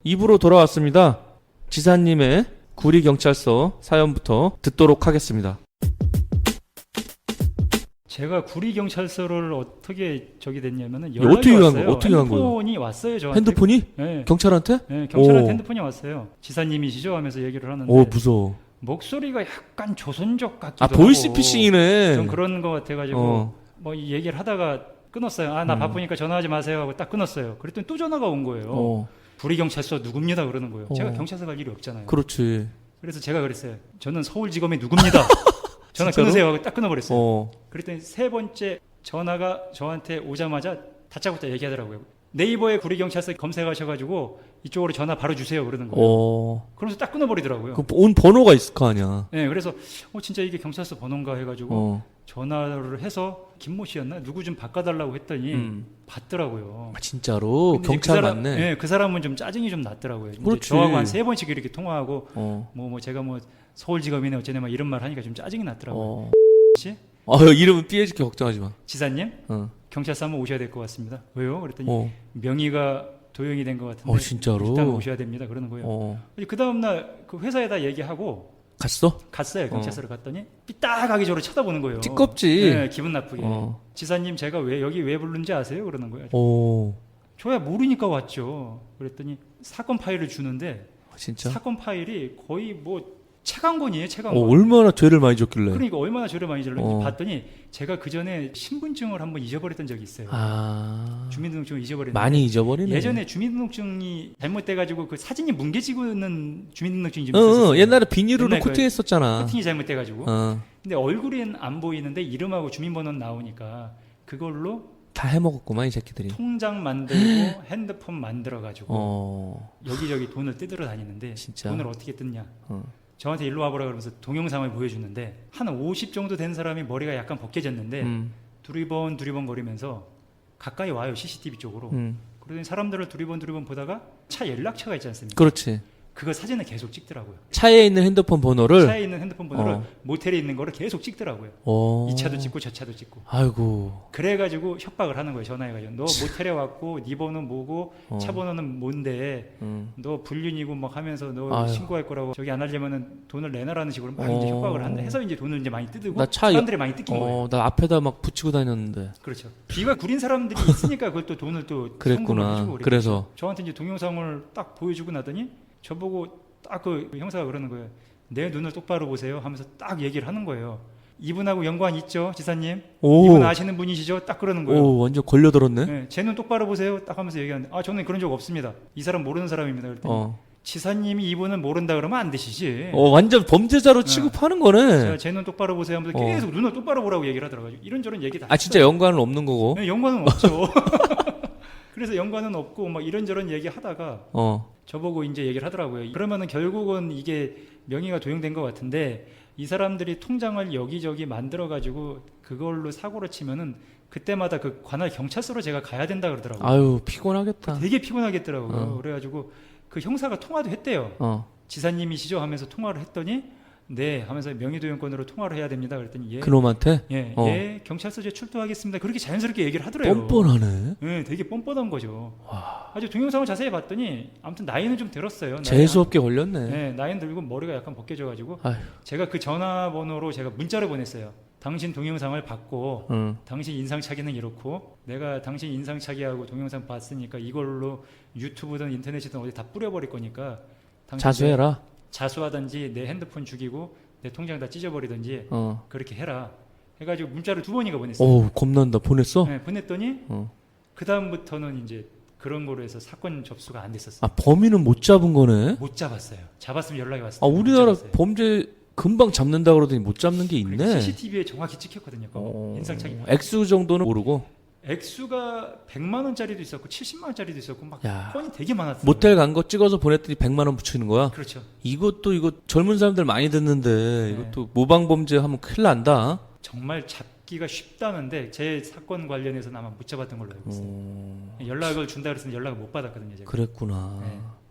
입으로 돌아왔습니다. 지사님의 구리경찰서 사연부터 듣도록 하겠습니다. 제가 구리경찰서를 어떻게 저기 됐냐면은 어떻게 연락이 간 왔어요. 거? 어떻게 간 거예요? 핸드폰이 왔어요 저한테. 핸드폰이? 네. 경찰한테? 네, 경찰한테 오. 핸드폰이 왔어요. 지사님이시죠? 하면서 얘기를 하는데 오, 무서워. 목소리가 약간 조선족 같기도 아, 하고 보이스피싱이네. 좀 그런 거 같아가지고 뭐 이 얘기를 하다가 끊었어요. 아, 나 바쁘니까 전화하지 마세요 하고 딱 끊었어요. 그랬더니 또 전화가 온 거예요. 구리경찰서 누굽니다 그러는 거예요. 제가 경찰서 갈 일이 없잖아요. 그렇지. 그래서 제가 그랬어요. 저는 서울지검의 누굽니다. 전화 진짜로? 끊으세요 하고 딱 끊어버렸어요. 어. 그랬더니 세 번째 전화가 저한테 오자마자 다짜고짜 얘기하더라고요. 네이버에 구리경찰서 검색하셔가지고 이쪽으로 전화 바로 주세요 그러는 거예요. 그러면서 딱 끊어버리더라고요. 온 번호가 있을 거 아니야. 네, 그래서 진짜 이게 경찰서 번호인가 해가지고 전화를 해서 김모 씨였나 누구 좀 바꿔달라고 했더니 받더라고요. 아, 진짜로? 근데 경찰 그 사람, 맞네. 네, 그 사람은 좀 짜증이 좀 났더라고요. 이제 그렇지. 저하고 한 세 번씩 이렇게 통화하고 어. 제가 서울지검이네 어쩌네 막 이런 말 하니까 좀 짜증이 났더라고요. 씨? 이름은 삐해줄게 걱정하지 마. 지사님? 경찰서 한번 오셔야 될 것 같습니다. 왜요? 그랬더니 명의가 도용이 된 것 같은데 진짜로? 일단 오셔야 됩니다. 그러는 거예요. 그 다음날 그 회사에다 얘기하고 갔어요. 경찰서를 갔더니 삐딱하게 저를 쳐다보는 거예요. 찌껍지. 네, 기분 나쁘게. 지사님 제가 여기 왜 부른지 아세요? 그러는 거예요. 오. 저야 모르니까 왔죠. 그랬더니 사건 파일을 주는데 진짜? 사건 파일이 거의 책 한 권이에요. 책 한 권. 얼마나 죄를 많이 졌길래. 그러니까 얼마나 죄를 많이 질렀는지 봤더니 제가 그 전에 신분증을 한번 잊어버렸던 적이 있어요. 주민등록증을 잊어버렸는데 많이 잊어버리네. 예전에 주민등록증이 잘못돼가지고 그 사진이 뭉개지고 있는 주민등록증이 좀 있었어요. 옛날에 비닐로 옛날 코팅했었잖아. 코팅이 잘못돼가지고. 근데 얼굴은 안 보이는데 이름하고 주민번호는 나오니까 그걸로 다 해먹었구만 이 새끼들이. 통장 만들고 핸드폰 만들어가지고 여기저기 돈을 뜯으러 다니는데 진짜? 돈을 어떻게 뜯냐. 저한테 일로 와보라 그러면서 동영상을 보여주는데 한 50 정도 된 사람이 머리가 약간 벗겨졌는데 두리번 거리면서 가까이 와요. CCTV 쪽으로. 그러더니 사람들을 두리번 보다가 차 연락처가 있지 않습니까? 그렇지. 그거 사진을 계속 찍더라고요. 차에 있는 핸드폰 번호를. 차에 있는 핸드폰 번호를 모텔에 있는 거를 계속 찍더라고요. 이 차도 찍고 저 차도 찍고. 아이고. 그래가지고 협박을 하는 거예요. 전화해가지고 너 모텔에 왔고 네 번호 뭐고 차 번호는 뭔데 너 불륜이고 막 하면서 너 신고할 거라고 저기 안 하려면은 돈을 내놔라는 식으로 막 이제 협박을 한다 해서 이제 돈을 이제 많이 뜯고 사람들이 많이 뜯긴 거예요. 나 앞에다 막 붙이고 다녔는데. 그렇죠. 귀가 구린 사람들이 있으니까 그걸 또 돈을 또 그랬구나. 해주고 그래서 저한테 이제 동영상을 딱 보여주고 나더니 저보고 딱 그 형사가 그러는 거예요. 내 눈을 똑바로 보세요 하면서 딱 얘기를 하는 거예요. 이분하고 연관 있죠, 지사님? 이분 아시는 분이시죠? 딱 그러는 거예요. 완전 걸려들었네. 네, 제 눈 똑바로 보세요. 딱 하면서 얘기하는데 저는 그런 적 없습니다. 이 사람 모르는 사람입니다. 그랬더니 지사님이 이분을 모른다 그러면 안 되시지. 완전 범죄자로 취급하는 거네. 제 눈 똑바로 보세요 하면서 계속 눈을 똑바로 보라고 얘기를 하더라고요. 이런저런 얘기 다 진짜 연관은 없는 거고. 네, 연관은 없죠. 그래서 연관은 없고 막 이런저런 얘기 하다가 저보고 이제 얘기를 하더라고요. 그러면은 결국은 이게 명의가 도용된 것 같은데 이 사람들이 통장을 여기저기 만들어 가지고 그걸로 사고를 치면은 그때마다 그 관할 경찰서로 제가 가야 된다 그러더라고요. 아유 피곤하겠다. 되게 피곤하겠더라고요. 그래가지고 그 형사가 통화도 했대요. 지사님이시죠 하면서 통화를 했더니 네 하면서 명의도용권으로 통화를 해야 됩니다. 그랬더니 그놈한테? 예, 경찰서에 출두하겠습니다. 그렇게 자연스럽게 얘기를 하더래요. 뻔뻔하네. 네, 되게 뻔뻔한 거죠. 아주 동영상을 자세히 봤더니 아무튼 나이는 좀 들었어요. 재수없게 걸렸네. 네, 나이는 들고 머리가 약간 벗겨져가지고 아휴. 제가 그 전화번호로 제가 문자를 보냈어요. 당신 동영상을 봤고 당신 인상착의는 이렇고 내가 당신 인상착의하고 동영상 봤으니까 이걸로 유튜브든 인터넷이든 어디 다 뿌려버릴 거니까 자수해라. 자수하든지 내 핸드폰 죽이고 내 통장 다 찢어버리든지 그렇게 해라 해가지고 문자를 2번이나 보냈어요. 겁난다. 보냈어? 네, 보냈더니 그 다음부터는 이제 그런 거로 해서 사건 접수가 안 됐었어요. 범인은 못 잡은 거네? 못 잡았어요. 잡았으면 연락이 왔을 텐데 우리나라 범죄 금방 잡는다 그러더니 못 잡는 게 있네. CCTV에 정확히 찍혔거든요. 인상착의. 액수 정도는 모르고. 액수가 100만 원짜리도 있었고 70만 원짜리도 있었고 막 건이 되게 많았어요. 모텔 간 거 찍어서 보냈더니 100만 원 붙이는 거야? 그렇죠. 이거 젊은 사람들 많이 듣는데 이것도 모방 범죄 하면 큰일 난다. 정말 잡기가 쉽다는데 제 사건 관련해서는 아마 못 잡았던 걸로 알고 있어요. 연락을 준다 그랬는데 연락을 못 받았거든요. 제가. 그랬구나.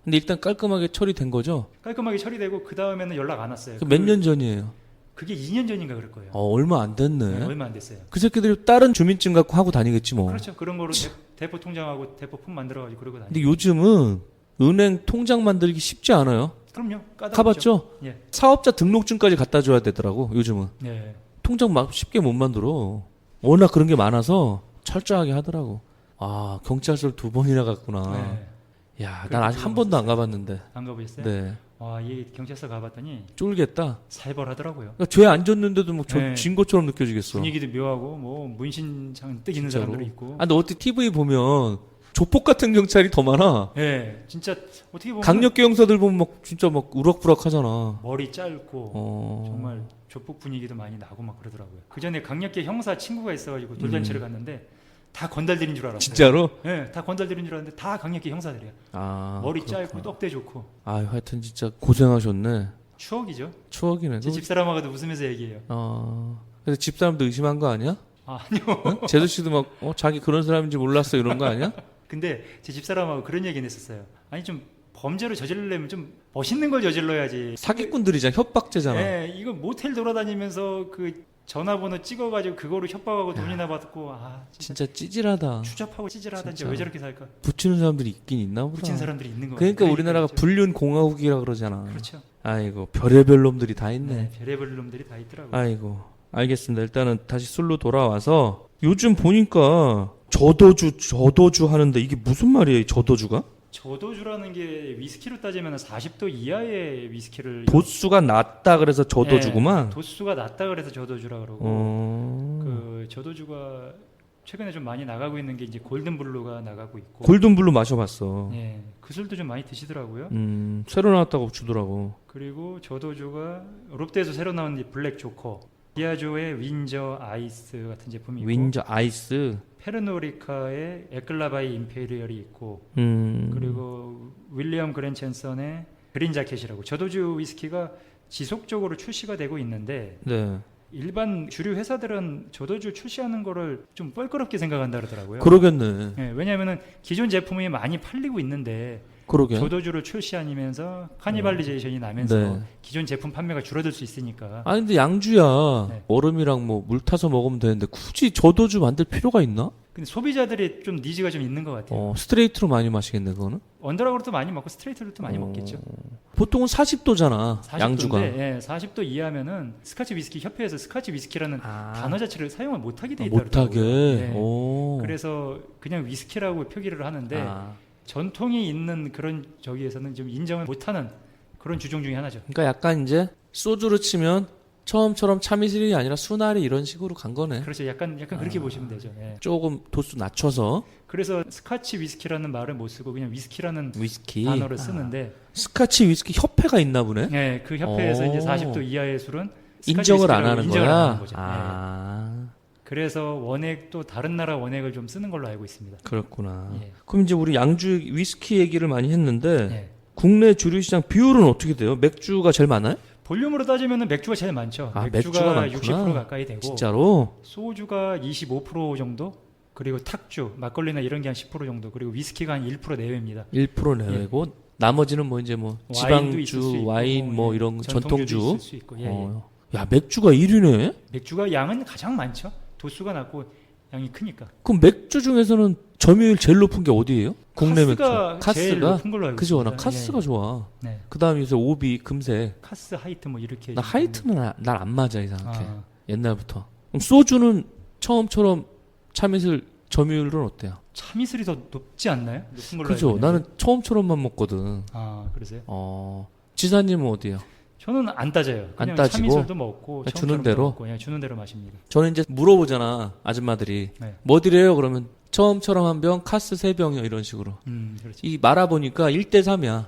근데 일단 깔끔하게 처리된 거죠? 깔끔하게 처리되고 그 다음에는 연락 안 왔어요. 몇 년 전이에요? 그게 2년 전인가 그럴 거예요. 얼마 안 됐네. 네, 얼마 안 됐어요. 그 새끼들이 다른 주민증 갖고 하고 다니겠지 뭐. 그렇죠. 그런 거로 대포 통장하고 대포 폰 만들어가지고 그러고 다니고. 근데 요즘은 은행 통장 만들기 쉽지 않아요. 그럼요. 까다롭죠. 가봤죠? 예. 사업자 등록증까지 갖다 줘야 되더라고 요즘은. 예. 통장 막 쉽게 못 만들어. 워낙 그런 게 많아서 철저하게 하더라고. 아, 경찰서를 2번이나 갔구나. 네. 야, 난 아직 한 번도 안 가봤는데. 안 가보셨어요? 네. 와, 이 경찰서 가봤더니 쫄겠다. 살벌하더라고요. 그러니까 죄 안 졌는데도 뭐 네. 진 것처럼 느껴지겠어. 분위기도 묘하고 뭐 문신 잔뜩 있는 진짜로? 사람들이 있고. 아, 근데 어떻게 TV 보면 조폭 같은 경찰이 더 많아. 예, 진짜 어떻게 보면 강력계 형사들 보면 막 진짜 막 우락부락 하잖아. 머리 짧고 정말 조폭 분위기도 많이 나고 막 그러더라고요. 그 전에 강력계 형사 친구가 있어가지고 돌잔치를 갔는데 다 건달들인 줄 알았어요. 진짜로? 예, 다 건달들인 줄 알았는데 다 강력계 형사들이야. 아, 머리 그렇구나. 짧고 떡대 좋고. 아, 하여튼 진짜 고생하셨네. 추억이죠. 추억이네. 제 집사람하고도 웃으면서 얘기해요. 그래서 집사람도 의심한 거 아니야? 아, 아니요. 응? 제수 씨도 막 자기 그런 사람인지 몰랐어 이런 거 아니야? 근데 제 집사람하고 그런 얘기는 했었어요. 아니 좀 범죄를 저지르려면 좀 멋있는 걸 저질러야지. 사기꾼들이잖아. 협박죄잖아. 예, 이거 모텔 돌아다니면서 그 전화번호 찍어가지고 그거로 협박하고 돈이나 받고 진짜 진짜 찌질하다. 추잡하고 찌질하다. 진짜. 왜 저렇게 살까? 붙이는 사람들이 있긴 있나 보다. 붙인 사람들이 있는 거. 그러니까 우리나라가 불륜 공화국이라 그러잖아. 그렇죠. 아이고 별의별 놈들이 다 있네. 네, 별의별 놈들이 다 있더라고요. 아이고 알겠습니다. 일단은 다시 술로 돌아와서 요즘 보니까 저도주 하는데 이게 무슨 말이에요? 저도주가? 저도주라는 게 위스키로 따지면 40도 이하의 위스키를 도수가 낮다 그래서 저도주구만. 네, 도수가 낮다 그래서 저도주라 그러고 그 저도주가 최근에 좀 많이 나가고 있는 게 이제 골든블루가 나가고 있고 골든블루 마셔봤어. 예, 그 술도 좀 많이 드시더라고요. 새로 나왔다고 주더라고. 그리고 저도주가 롯데에서 새로 나온 이 블랙 조커, 디아조의 윈저 아이스 같은 제품이 있고 윈저 아이스. 페르노리카의 에클라바이 임페리얼이 있고 그리고 윌리엄 그랜첸선의 그린 자켓이라고 저도주 위스키가 지속적으로 출시가 되고 있는데 네. 일반 주류 회사들은 저도주 출시하는 거를 좀 뻘끄럽게 생각한다 그러더라고요. 그러겠네. 네, 왜냐하면 기존 제품이 많이 팔리고 있는데 그러게. 저도주를 출시하면서 카니발리제이션이 나면서 네. 기존 제품 판매가 줄어들 수 있으니까. 아니 근데 양주야. 네. 얼음이랑 뭐 물 타서 먹으면 되는데 굳이 저도주 만들 필요가 있나? 근데 소비자들의 좀 니즈가 좀 있는 것 같아요. 스트레이트로 많이 마시겠네 그거는. 언더락으로도 많이 먹고 스트레이트로도 많이 먹겠죠. 보통은 40도잖아. 40도인데, 양주가. 예, 40도 이하면은 스카치 위스키 협회에서 스카치 위스키라는 단어 자체를 사용을 못하게 돼 못하게. 있더라고요. 네. 오. 그래서 그냥 위스키라고 표기를 하는데 전통이 있는 그런 저기에서는 좀 인정을 못하는 그런 주종 중에 하나죠. 그러니까 약간 이제 소주로 치면 처음처럼 참이슬이 아니라 수나리 이런 식으로 간 거네. 그렇죠. 약간 그렇게 보시면 되죠. 예. 조금 도수 낮춰서. 그래서 스카치 위스키라는 말을 못 쓰고 그냥 위스키라는 위스키. 단어를 쓰는데 스카치 위스키 협회가 있나 보네. 예, 그 협회에서 이제 40도 이하의 술은 스카치 인정을 안 위스키라고 하는 인정을 거야. 안 하는 거죠. 예. 그래서 원액도 다른 나라 원액을 좀 쓰는 걸로 알고 있습니다. 그렇구나. 예. 그럼 이제 우리 양주 위스키 얘기를 많이 했는데 예. 국내 주류 시장 비율은 어떻게 돼요? 맥주가 제일 많아요? 볼륨으로 따지면 맥주가 제일 많죠. 맥주가 많구나. 60% 가까이 되고 진짜로? 소주가 25% 정도, 그리고 탁주, 막걸리나 이런 게 한 10% 정도, 그리고 위스키가 한 1% 내외입니다. 1% 내외고 나머지는 뭐 이제 뭐 와인도 있을 수 지방주, 있고, 와인 뭐 이런 전통주도 전통주. 있을 수 있고. 예, 예. 야 맥주가 1위네? 맥주가 양은 가장 많죠. 도수가 낮고 양이 크니까. 그럼 맥주 중에서는 점유율 제일 높은 게 어디예요? 국내 맥주. 카스가 제일 높은 걸로 알고 그죠? 있습니다. 나 카스가 좋아. 네. 그다음에 요새 오비, 금색. 카스, 하이트 뭐 이렇게. 나 하이트는 날 안 맞아 이상하게. 아, 옛날부터. 그럼 소주는 처음처럼 참이슬 점유율은 어때요? 참이슬이 더 높지 않나요? 높은 걸로 그죠? 알고 있는데. 나는 처음처럼만 먹거든. 아, 그러세요? 지사님은 어디요? 저는 안 따져요. 그냥 안 따지고? 참이슬도 먹고 그냥 주는 처음처럼도 대로? 먹고 그냥 주는 대로 마십니다. 저는 이제 물어보잖아 아줌마들이. 네. 뭐 드려요? 그러면 처음처럼 한 병, 카스 3병이요 이런 식으로. 그렇죠. 이 말아보니까 1대3이야.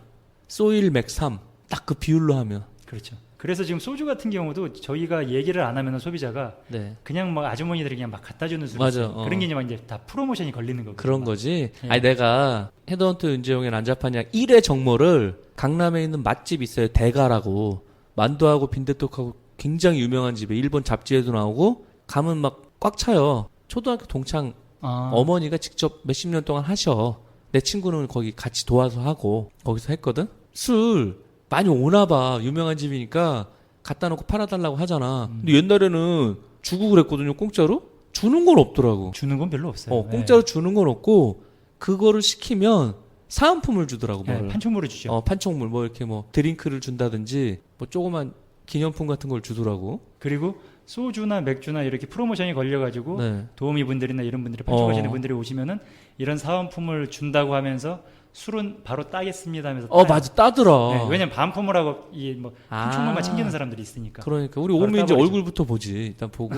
소일 맥 3. 딱 그 비율로 하면. 그렇죠. 그래서 지금 소주 같은 경우도 저희가 얘기를 안 하면 소비자가 네. 그냥 막 아주머니들이 그냥 막 갖다 주는 술이 맞아. 있어요. 그런 게 이제 막 이제 다 프로모션이 걸리는 거거든요. 그런 거지. 예. 아니 내가 헤드헌트 은재용의 난잡한 약 1회 정모를 강남에 있는 맛집 있어요. 대가라고. 만두하고 빈대떡하고 굉장히 유명한 집에 일본 잡지에도 나오고 가면 막 꽉 차요. 초등학교 동창 어머니가 직접 몇십 년 동안 하셔. 내 친구는 거기 같이 도와서 하고 거기서 했거든. 술 많이 오나 봐. 유명한 집이니까 갖다 놓고 팔아달라고 하잖아. 근데 옛날에는 주고 그랬거든요. 공짜로. 주는 건 없더라고. 주는 건 별로 없어요. 공짜로 주는 건 없고 그거를 시키면 사은품을 주더라고. 네, 판촉물을 주죠. 판촉물 뭐 이렇게 뭐 드링크를 준다든지 뭐 조그만 기념품 같은 걸 주더라고. 그리고 소주나 맥주나 이렇게 프로모션이 걸려가지고 네. 도우미 분들이나 이런 분들이 판촉하시는 분들이 오시면은 이런 사은품을 준다고 하면서 술은 바로 따겠습니다 하면서 따요. 맞아, 따더라. 네, 왜냐면 반품을 하고 이 뭐 판촉물만 챙기는 사람들이 있으니까. 그러니까 우리 바로 오면 이제 따버리죠. 얼굴부터 보지. 일단 보고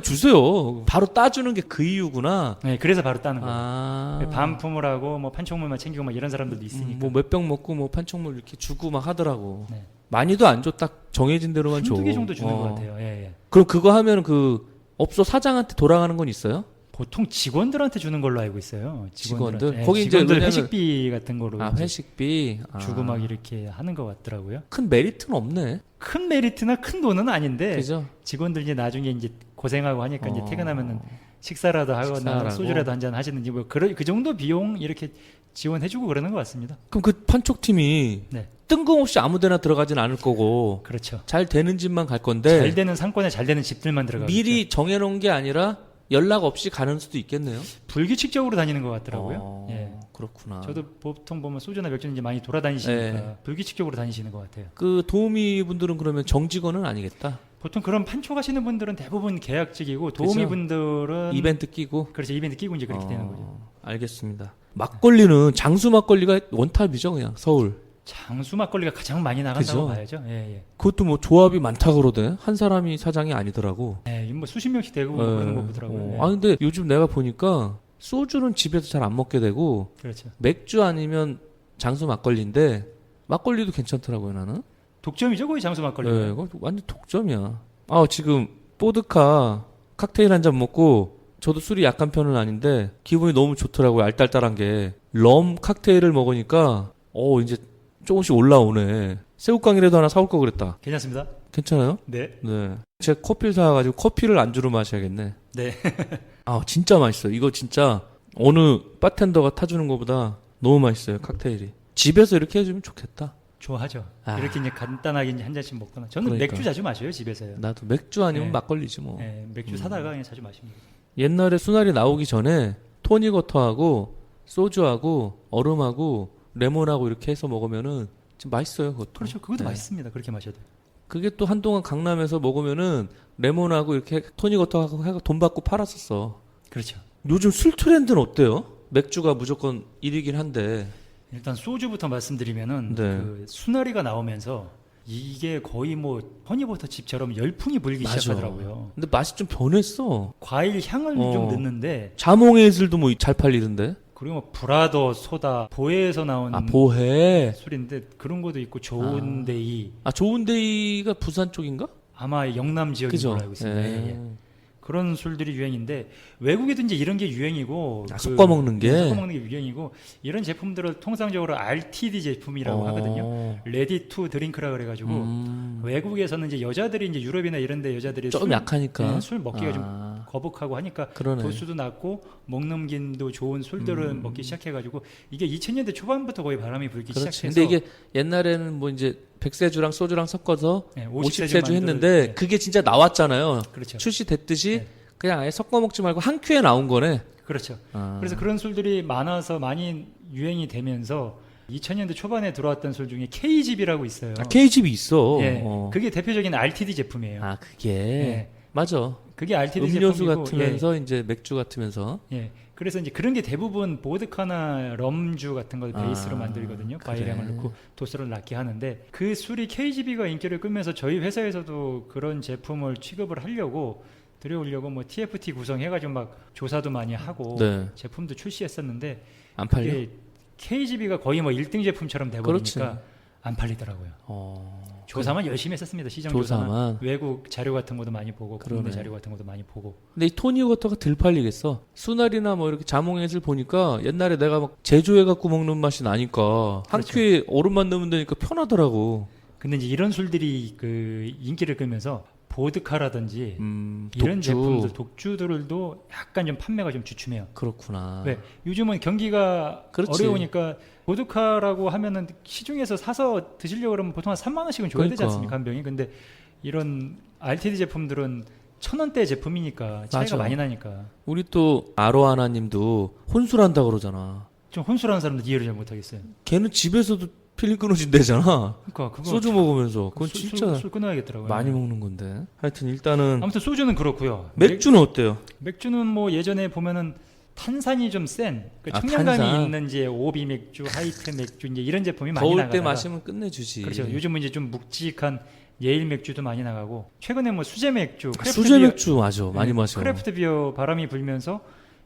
주세요. 바로 따주는 게 그 이유구나. 네, 그래서 바로 따는 거예요. 반품을 하고 뭐 판촉물만 챙기고 막 이런 사람들도 있으니까. 뭐 몇 병 먹고 뭐 판촉물 이렇게 주고 막 하더라고. 네. 많이도 안 줘. 딱 정해진 대로만 줘. 한두 개 정도 주는 것 같아요. 예. 그럼 그거 하면 그 업소 사장한테 돌아가는 건 있어요? 보통 직원들한테 주는 걸로 알고 있어요. 직원들? 예, 거기 이제 직원들 왜냐면- 회식비 같은 거로 이제 회식비. 주고 막 이렇게 하는 것 같더라고요. 큰 메리트는 없네. 큰 메리트나 큰 돈은 아닌데 그죠? 직원들 이제 나중에 이제 고생하고 하니까 이제 퇴근하면은 식사라도 하거나 식사라고. 소주라도 한잔 하시는지 뭐 그 정도 비용 이렇게 지원해주고 그러는 것 같습니다. 그럼 그 판촉팀이 네, 뜬금없이 아무데나 들어가진 않을 거고 그렇죠. 잘 되는 집만 갈 건데 잘 되는 상권에 잘 되는 집들만 들어가고 미리 정해놓은 게 아니라 연락 없이 가는 수도 있겠네요. 불규칙적으로 다니는 것 같더라고요. 예. 그렇구나. 저도 보통 보면 소주나 맥주는 이제 많이 돌아다니시니까 불규칙적으로 다니시는 것 같아요. 그 도우미 분들은 그러면 정직원은 아니겠다. 보통 그런 판촉하시는 분들은 대부분 계약직이고 도우미 그죠? 분들은 이벤트 끼고. 그렇죠. 이벤트 끼고 이제 그렇게 되는 거죠. 알겠습니다. 막걸리는 장수 막걸리가 원탑이죠, 그냥 서울. 장수 막걸리가 가장 많이 나간다고 그죠? 봐야죠. 예. 그것도 뭐 조합이 많다 그러대. 한 사람이 사장이 아니더라고. 예, 뭐 수십 명씩 되고 뭐 그러는 거 보더라고요. 예. 근데 요즘 내가 보니까 소주는 집에서 잘 안 먹게 되고 그렇죠. 맥주 아니면 장수 막걸리인데 막걸리도 괜찮더라고요, 나는. 독점이죠, 거의 장수 막걸리. 네, 이거 완전 독점이야. 지금 보드카 칵테일 한 잔 먹고 저도 술이 약한 편은 아닌데 기분이 너무 좋더라고요. 알딸딸한 게. 럼 칵테일을 먹으니까 이제 조금씩 올라오네. 새우깡이라도 하나 사올 거 그랬다. 괜찮습니다. 괜찮아요? 네. 네. 제가 커피를 사가지고 커피를 안주로 마셔야겠네. 네. 진짜 맛있어요. 이거 진짜 어느 바텐더가 타주는 것보다 너무 맛있어요. 칵테일이. 집에서 이렇게 해주면 좋겠다. 좋아하죠. 이렇게 이제 간단하게 이제 한 잔씩 먹거나. 저는 그러니까. 맥주 자주 마셔요, 집에서요. 나도 맥주 아니면 네. 막걸리지 뭐. 네, 맥주 사다가 그냥 자주 마십니다. 옛날에 수날이 나오기 전에 토닉워터하고 소주하고 얼음하고 레몬하고 이렇게 해서 먹으면은 좀 맛있어요. 그것도. 그렇죠. 그것도 네. 맛있습니다. 그렇게 마셔도. 그게 또 한동안 강남에서 먹으면은 레몬하고 이렇게 토닉워터하고 해서 돈 받고 팔았었어. 그렇죠. 요즘 술 트렌드는 어때요? 맥주가 무조건 1위긴 한데. 일단 소주부터 말씀드리면은 네. 그 수나리가 나오면서 이게 거의 뭐 허니버터 집처럼 열풍이 불기 맞아. 시작하더라고요. 근데 맛이 좀 변했어. 과일 향을 좀 넣는데 자몽의 술도 뭐 잘 팔리던데. 그리고 뭐 브라더 소다 보헤에서 나온 보헤. 술인데 그런 것도 있고 좋은데이 좋은데이가 부산 쪽인가? 아마 영남 지역인 그죠? 걸로 알고 있습니다. 예. 그런 술들이 유행인데 외국에도 이제 이런 게 유행이고 섞어 먹는 게. 섞어 먹는 게 유행이고 이런 제품들을 통상적으로 RTD 제품이라고 하거든요. 레디 투 드링크라 그래가지고 외국에서는 이제 여자들이 이제 유럽이나 이런데 여자들이 좀 약하니까 술 먹기가 좀 거북하고 하니까 그러네. 도수도 낮고 먹넘김도 좋은 술들을 먹기 시작해가지고 이게 2000년대 초반부터 거의 바람이 불기 그렇지. 시작해서 근데 이게 옛날에는 뭐 이제 백세주랑 소주랑 섞어서 네, 50세주 했는데 만들- 네. 그게 진짜 나왔잖아요. 그렇죠. 출시됐듯이 네. 그냥 아예 섞어 먹지 말고 한 큐에 나온 거네. 그렇죠. 그래서 그런 술들이 많아서 많이 유행이 되면서 2000년대 초반에 들어왔던 술 중에 KGB라고 있어요. K집이 있어. 예, 그게 대표적인 RTD 제품이에요. 그게 예. 맞아. 그게 RTD 음료수 제품이고, 같으면서 이제 맥주 같으면서. 예. 그래서 이제 그런 게 대부분 보드카나 럼주 같은 걸 베이스로 만들거든요. 그래. 과일향을 넣고 도수를 낮게 하는데 그 술이 KGB가 인기를 끌면서 저희 회사에서도 그런 제품을 취급을 하려고 들여오려고 뭐 TFT 구성해가지고 막 조사도 많이 하고 네. 제품도 출시했었는데 안 팔려. 그게 KGB가 거의 뭐 1등 제품처럼 돼버리니까 그렇지. 안 팔리더라고요. 조사만 열심히 했었습니다. 시장 조사만. 조사만. 외국 자료 같은 것도 많이 보고 국내 그러네. 자료 같은 것도 많이 보고. 근데 이 토니워터가 덜 팔리겠어. 수날이나 뭐 이렇게 자몽에슬 보니까 옛날에 내가 막 제조해갖고 먹는 맛이 나니까 한 그렇죠. 큐에 얼음만 넣으면 되니까 편하더라고. 근데 이제 이런 술들이 그 인기를 끌면서 보드카라든지 이런 독주. 제품들 독주들도 약간 좀 판매가 좀 주춤해요. 그렇구나. 왜? 요즘은 경기가 그렇지. 어려우니까 보드카라고 하면은 시중에서 사서 드시려고 그러면 보통 한 3만 원씩은 줘야 되지 그러니까. 않습니까? 한 병이. 근데 이런 RTD 제품들은 1,000원대 제품이니까 차이가 맞아. 많이 나니까. 우리 또 아로하나님도 혼술한다 그러잖아. 좀 혼술하는 사람들 이해를 잘 못하겠어요. 걔는 집에서도 필름 끊어진대잖아. 그러니까 그거 소주 먹으면서. 그건 진짜 술 끊어야겠더라고요. 많이 먹는 건데. 하여튼 일단은 아무튼 소주는 그렇고요. 맥주는 어때요? 맥주는 뭐 예전에 보면은 탄산이 좀 센, 그 아, 청량감이 탄산. 있는 이제 오비 맥주, 하이트 맥주 이제 이런 제품이 많이 더울 나가다가 때 마시면 끝내주지. 그렇죠. 요즘은 이제 좀 묵직한 예일 맥주도 많이 나가고 최근에 뭐 수제 맥주, 수제 맥주 맞아. 많이 네, 마셔. 크래프트 비어 바람이 불면서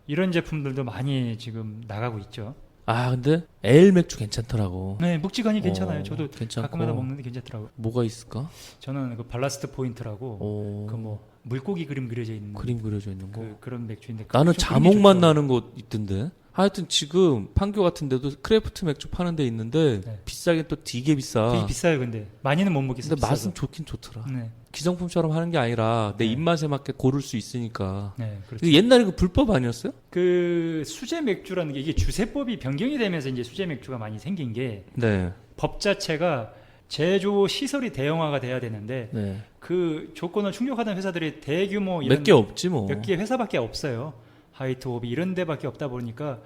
이런 제품들도 많이 지금 나가고 있죠. 아 근데 에일 맥주 괜찮더라고. 네, 묵직하니 괜찮아요. 저도 괜찮고. 가끔마다 먹는데 괜찮더라고요. 뭐가 있을까? 저는 그 발라스트 포인트라고 그 뭐 물고기 그림 그려져 있는 그림 그려져 있는 거. 그런 맥주인데 나는 좀 자몽맛 좋더라고요. 나는 곳 있던데. 하여튼 지금 판교 같은 데도 크래프트 맥주 파는 데 있는데 네. 비싸긴 또 되게 비싸. 되게 비싸요, 근데 많이는 못 먹겠어요. 근데 맛은 좋긴 좋더라. 네, 기성품처럼 하는 게 아니라 내 네. 입맛에 맞게 고를 수 있으니까. 네, 그렇죠. 근데 옛날에 그 불법 아니었어요? 그 수제 맥주라는 게 이게 주세법이 변경이 되면서 이제 수제 맥주가 많이 생긴 게 네. 법 자체가 제조 시설이 대형화가 돼야 되는데 네. 그 조건을 충족하던 회사들이 대규모 이런 몇 개 없지 뭐. 몇 개 회사밖에 없어요. 하이트 오비 이런 데밖에 없다 보니까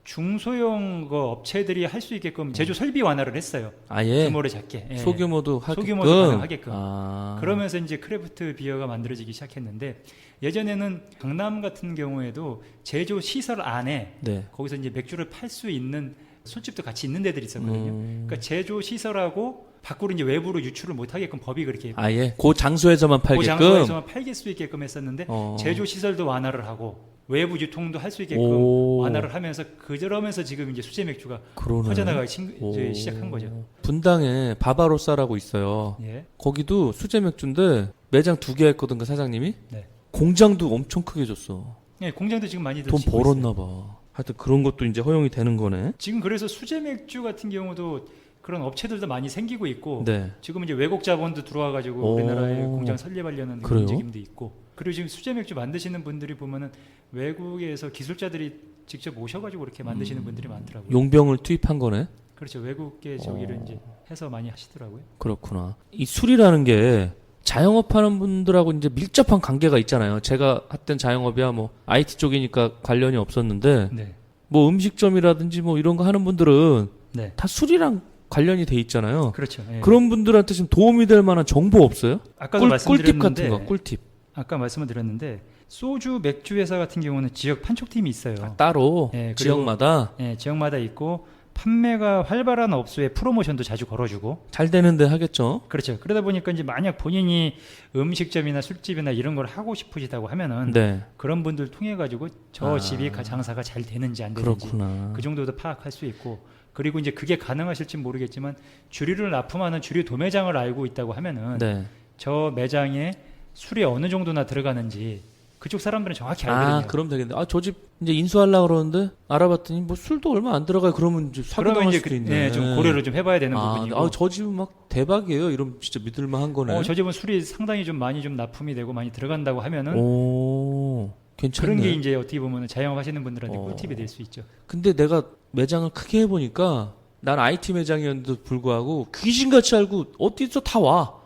중소형 그 업체들이 할 수 있게끔 제조 설비 완화를 했어요. 아예 규모를 작게. 예. 소규모도 하게끔. 소규모도 가능하게끔. 아. 그러면서 이제 크래프트 비어가 만들어지기 시작했는데 예전에는 강남 같은 경우에도 제조 시설 안에 네. 거기서 이제 맥주를 팔 수 있는 술집도 같이 있는 데들이 있었거든요. 그러니까 제조 시설하고 밖으로 이제 외부로 유출을 못 하게끔 법이 그렇게 아예 그 장소에서만 그 팔게끔. 장소에서만 팔길 수 있게끔 했었는데 어. 제조 시설도 완화를 하고 외부 유통도 할 수 있게끔 오. 완화를 하면서 그러면서 지금 이제 수제 맥주가 그러네. 퍼져나가기 오. 시작한 거죠. 분당에 바바로사라고 있어요. 예. 거기도 수제 맥주인데 매장 2개 했거든 그 사장님이. 네. 공장도 엄청 크게 줬어. 예, 공장도 지금 많이들 돈 짓고 벌었나 있어요. 봐. 하여튼 그런 것도 이제 허용이 되는 거네. 지금 그래서 수제 맥주 같은 경우도 그런 업체들도 많이 생기고 있고 네. 지금 이제 외국 자본도 들어와 가지고 오. 우리나라에 공장 설립하려는 그래요? 움직임도 있고 그리고 지금 수제 맥주 만드시는 분들이 보면은 외국에서 기술자들이 직접 오셔가지고 이렇게 만드시는 분들이 많더라고요. 용병을 투입한 거네. 그렇죠. 외국계 저기를 이제 해서 많이 하시더라고요. 그렇구나. 이 술이라는 게 자영업 하는 분들하고 이제 밀접한 관계가 있잖아요. 제가 했던 자영업이야 뭐 IT 쪽이니까 관련이 없었는데 네. 뭐 음식점이라든지 뭐 이런 거 하는 분들은 네. 다 술이랑 관련이 돼 있잖아요. 그렇죠. 예. 그런 분들한테 지금 도움이 될 만한 정보 없어요? 아까도 꿀팁 말씀드렸는데 같은 거, 꿀팁. 아까 말씀을 드렸는데 소주 맥주 회사 같은 경우는 지역 판촉팀이 있어요. 따로 예, 그리고- 지역마다 예, 지역마다 있고 판매가 활발한 업소에 프로모션도 자주 걸어주고 잘 되는데 하겠죠. 그렇죠. 그러다 보니까 이제 만약 본인이 음식점이나 술집이나 이런 걸 하고 싶으시다고 하면은 네. 그런 분들 통해 가지고 저 아. 집이 장사가 잘 되는지 안 되는지 그렇구나. 그 정도도 파악할 수 있고 그리고 이제 그게 가능하실지 모르겠지만 주류를 납품하는 주류 도매장을 알고 있다고 하면은 네. 저 매장에 술이 어느 정도나 들어가는지 그쪽 사람들은 정확히 알거든요. 아, 그럼 되겠네. 아, 저 집 이제 인수하려고 그러는데 알아봤더니 뭐 술도 얼마 안 들어가요. 그러면 이제 사고 그러면 당할 이제 수도 그, 있네. 네, 좀 고려를 좀 해봐야 되는 아, 부분이고. 아, 저 집은 막 대박이에요. 이러면 진짜 믿을만한 거네. 저 집은 술이 상당히 좀 많이 좀 납품이 되고 많이 들어간다고 하면은 오, 괜찮네. 그런 게 이제 어떻게 보면 자영업하시는 분들한테 어. 꿀팁이 될 수 있죠. 근데 내가 매장을 크게 해보니까 난 IT 매장이었는데도 불구하고 귀신같이 알고 어디서 다 와.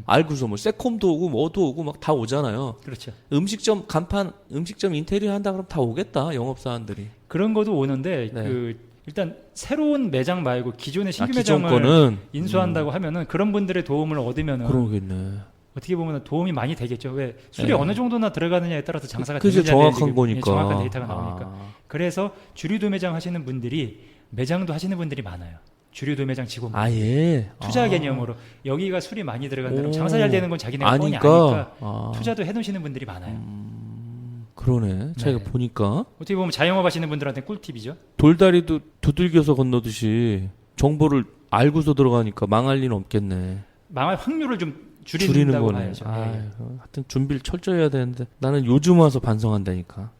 알고서 뭐 세콤도 오고 뭐도 오고 막 다 오잖아요. 그렇죠. 음식점 간판, 음식점 인테리어 한다 그러면 다 오겠다. 영업사원들이. 그런 것도 오는데 네. 그 일단 새로운 매장 말고 기존의 신규 기존 매장을 거는 인수한다고 하면은 그런 분들의 도움을 얻으면은 그러겠네. 어떻게 보면 도움이 많이 되겠죠. 왜 술이 네. 어느 정도나 들어가느냐에 따라서 장사가 그게 되느냐 안 정확한 되느냐 거니까. 예, 정확한 데이터가 나오니까. 아, 그래서 주류 도매장 하시는 분들이 매장도 하시는 분들이 많아요. 주류 도매장 직원. 예. 투자 아. 개념으로 여기가 술이 많이 들어간다. 그럼 오. 장사 잘 되는 건 자기네가 뻔히 아니까. 아니까 아. 투자도 해놓으시는 분들이 많아요. 그러네. 자기가 네. 보니까 어떻게 보면 자영업 하시는 분들한테 꿀팁이죠. 돌다리도 두들겨서 건너듯이 정보를 알고서 들어가니까 망할 리는 없겠네. 망할 확률을 좀 줄이는 줄인다고 거네. 봐야죠. 아, 네. 하여튼 준비를 철저히 해야 되는데 나는 요즘 와서 반성한다니까.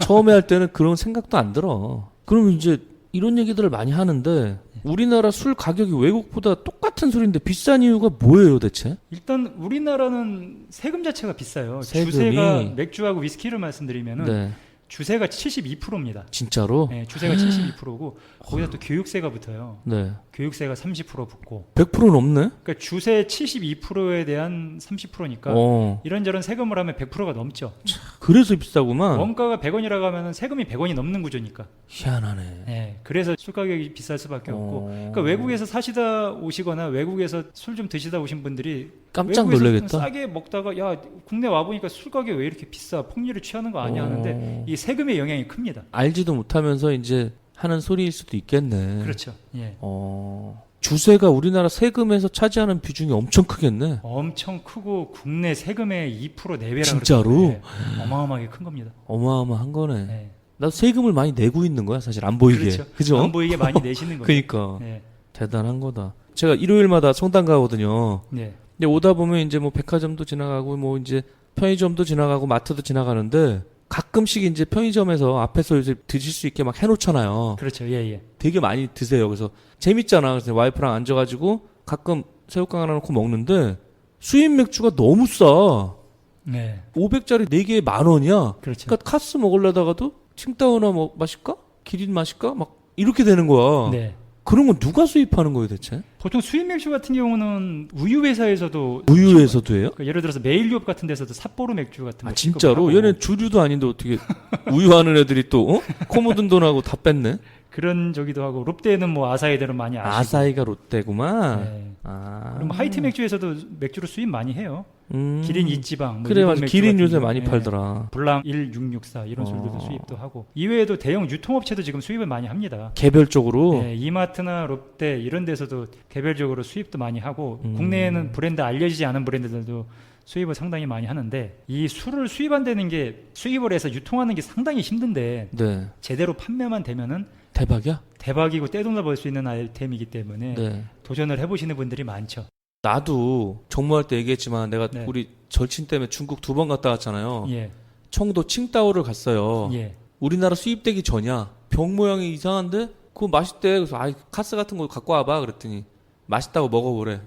처음에 할 때는 그런 생각도 안 들어. 그러면 이제 이런 얘기들을 많이 하는데 우리나라 술 가격이 외국보다 똑같은 술인데 비싼 이유가 뭐예요, 대체? 일단 우리나라는 세금 자체가 비싸요. 세금이? 주세가 맥주하고 위스키를 말씀드리면은 네. 주세가 72%입니다. 진짜로? 네, 주세가 72%고 거기다 또 교육세가 붙어요. 네. 교육세가 30% 붙고 100%는 없네. 그러니까 주세 72%에 대한 30%니까 이런저런 세금을 하면 100%가 넘죠. 그래서 비싸구만. 원가가 100원이라고 하면 세금이 100원이 넘는 구조니까. 희한하네. 네, 그래서 술 가격이 비쌀 수밖에 없고. 그러니까 외국에서 사시다 오시거나 외국에서 술 좀 드시다 오신 분들이 깜짝 외국에서 놀라겠다. 싸게 먹다가 야 국내 와 보니까 술 가격 왜 이렇게 비싸? 폭리를 취하는 거 아니야 하는데 이 세금의 영향이 큽니다. 알지도 못하면서 이제 하는 소리일 수도 있겠네. 그렇죠. 예. 주세가 우리나라 세금에서 차지하는 비중이 엄청 크겠네. 엄청 크고 국내 세금의 2% 내외라 진짜로? 네, 어마어마하게 큰 겁니다. 어마어마한 거네. 네. 나도 세금을 많이 내고 있는 거야, 사실 안 보이게. 그렇죠. 그죠? 안 보이게 많이 내시는 거죠. 그러니까 네. 대단한 거다. 제가 일요일마다 성당 가거든요. 네. 근데 오다 보면 이제 뭐 백화점도 지나가고 뭐 이제 편의점도 지나가고 마트도 지나가는데 가끔씩 이제 편의점에서 앞에서 이제 드실 수 있게 막 해놓잖아요. 그렇죠. 예, 예. 되게 많이 드세요. 그래서 재밌잖아. 그래서 와이프랑 앉아가지고 가끔 새우깡 하나 넣고 먹는데 수입 맥주가 너무 싸. 네. 500짜리 4개에 10,000원이야. 그렇죠. 그러니까 카스 먹으려다가도 칭따오나 뭐 마실까? 기린 마실까? 막 이렇게 되는 거야. 네. 그런 건 누가 수입하는 거예요, 대체? 보통 수입 맥주 같은 경우는 우유 회사에서도 우유에서도 해요? 그러니까 예를 들어서 메일유업 같은 데서도 삿포로 맥주 같은 거 진짜로? 취급을 하고 얘네 주류도 아닌데 어떻게 우유 하는 애들이 또 코 묻은 돈하고 다 뺐네? 그런 저기도 하고 롯데는 뭐 아사히들은 많이 아시고 아사히가 롯데구만. 네. 아. 그럼 하이트 맥주에서도 맥주를 수입 많이 해요. 기린 이지방 뭐 그래 일본 맞아. 맥주 기린 같은 요새 경우. 많이 예. 팔더라. 블랑 1664 이런 술들도 수입도 하고 이외에도 대형 유통업체도 지금 수입을 많이 합니다. 개별적으로. 네, 이마트나 롯데 이런 데서도 개별적으로 수입도 많이 하고 국내에는 브랜드 알려지지 않은 브랜드들도 수입을 상당히 많이 하는데 이 술을 수입한다는 게 수입을 해서 유통하는 게 상당히 힘든데 네. 제대로 판매만 되면은 대박이야? 대박이고 떼돈을 벌 수 있는 아이템이기 때문에 네. 도전을 해보시는 분들이 많죠. 나도 정모할 때 얘기했지만 내가 네. 우리 절친 때문에 중국 2번 갔다 왔잖아요. 예, 청도 칭다오를 갔어요. 예. 우리나라 수입되기 전이야. 병 모양이 이상한데 그거 맛있대. 그래서 아이 카스 같은 거 갖고 와봐 그랬더니 맛있다고 먹어보래.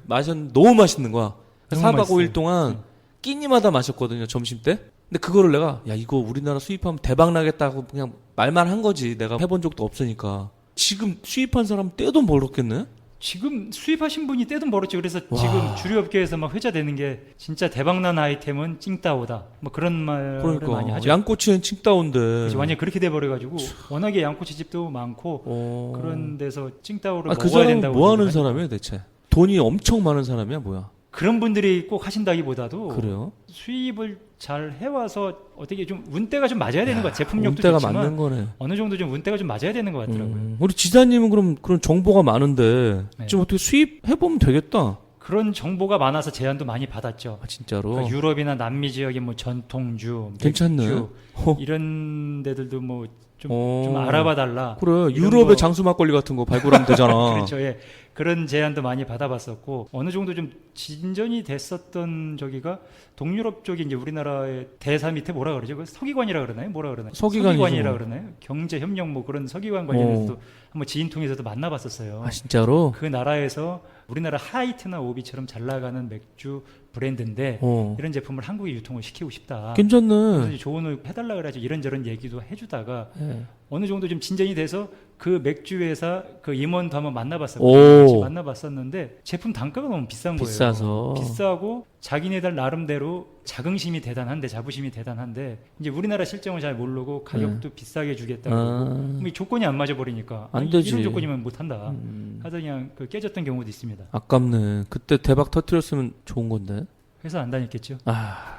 너무 맛있는 거야. 너무 4박 맛있어요. 5일 동안 끼니마다 마셨거든요. 점심 때. 근데 그거를 내가 야 이거 우리나라 수입하면 대박 나겠다고 그냥 말만 한 거지. 내가 해본 적도 없으니까. 지금 수입한 사람 떼돈 벌었겠네? 지금 수입하신 분이 떼돈 벌었죠. 그래서 와. 지금 주류업계에서 막 회자되는 게 진짜 대박난 아이템은 찡따오다. 뭐 그런 말을 많이 그러니까 하죠. 양꼬치는 칭따오인데. 그래서 완전 그렇게 돼버려가지고 워낙에 양꼬치 집도 많고 그런 데서 찡따오를 그 먹어야 사람은 된다고. 뭐 하는 얘기하니까. 사람이에요 대체? 돈이 엄청 많은 사람이야 뭐야? 그런 분들이 꼭 하신다기보다도 그래요? 수입을 잘 해와서 어떻게 좀 운때가 좀 맞아야 되는 것 같아요. 제품력도 때가 좋지만 맞는 거네. 어느 정도 좀 운때가 좀 맞아야 되는 것 같더라고요. 우리 지사님은 그럼 그런 정보가 많은데 네. 좀 어떻게 수입해 보면 되겠다. 그런 정보가 많아서 제안도 많이 받았죠. 아 진짜로. 그러니까 유럽이나 남미 지역의 뭐 전통주, 괜찮네. 맥주 어. 이런 데들도 뭐 좀 알아봐 달라. 그래 이런 유럽의 거- 장수 막걸리 같은 거 발굴하면 되잖아. 그렇죠. 예. 그런 제안도 많이 받아봤었고 어느 정도 좀 진전이 됐었던 저기가 동유럽 쪽이 이제 우리나라의 대사 밑에 뭐라 그러죠? 그 서기관이라 그러나요? 뭐라 그러나요? 서기관이죠. 서기관이라 그러나요? 경제 협력 뭐 그런 서기관 관련해서도 한번 지인 통해서도 만나봤었어요. 아 진짜로? 그 나라에서 우리나라 하이트나 오비처럼 잘 나가는 맥주 브랜드인데 이런 제품을 한국에 유통을 시키고 싶다. 괜찮네. 그래서 조언을 해달라 그래가지고 이런저런 얘기도 해주다가 예. 어느 정도 좀 진전이 돼서 그 맥주 회사 그 임원도 한번 오. 만나봤었거든요. 같이 만나봤었는데 제품 단가가 너무 비싼 거예요. 비싸서. 비싸고 자기네들 나름대로 자긍심이 대단한데 자부심이 대단한데 이제 우리나라 실정을 잘 모르고 가격도 비싸게 주겠다고 그러고 이 조건이 안 맞아 버리니까 안 되지. 이런 조건이면 못 한다. 하다 그냥 그 깨졌던 경우도 있습니다. 아깝네. 그때 대박 터뜨렸으면 좋은 건데. 회사 안 다녔겠죠. 아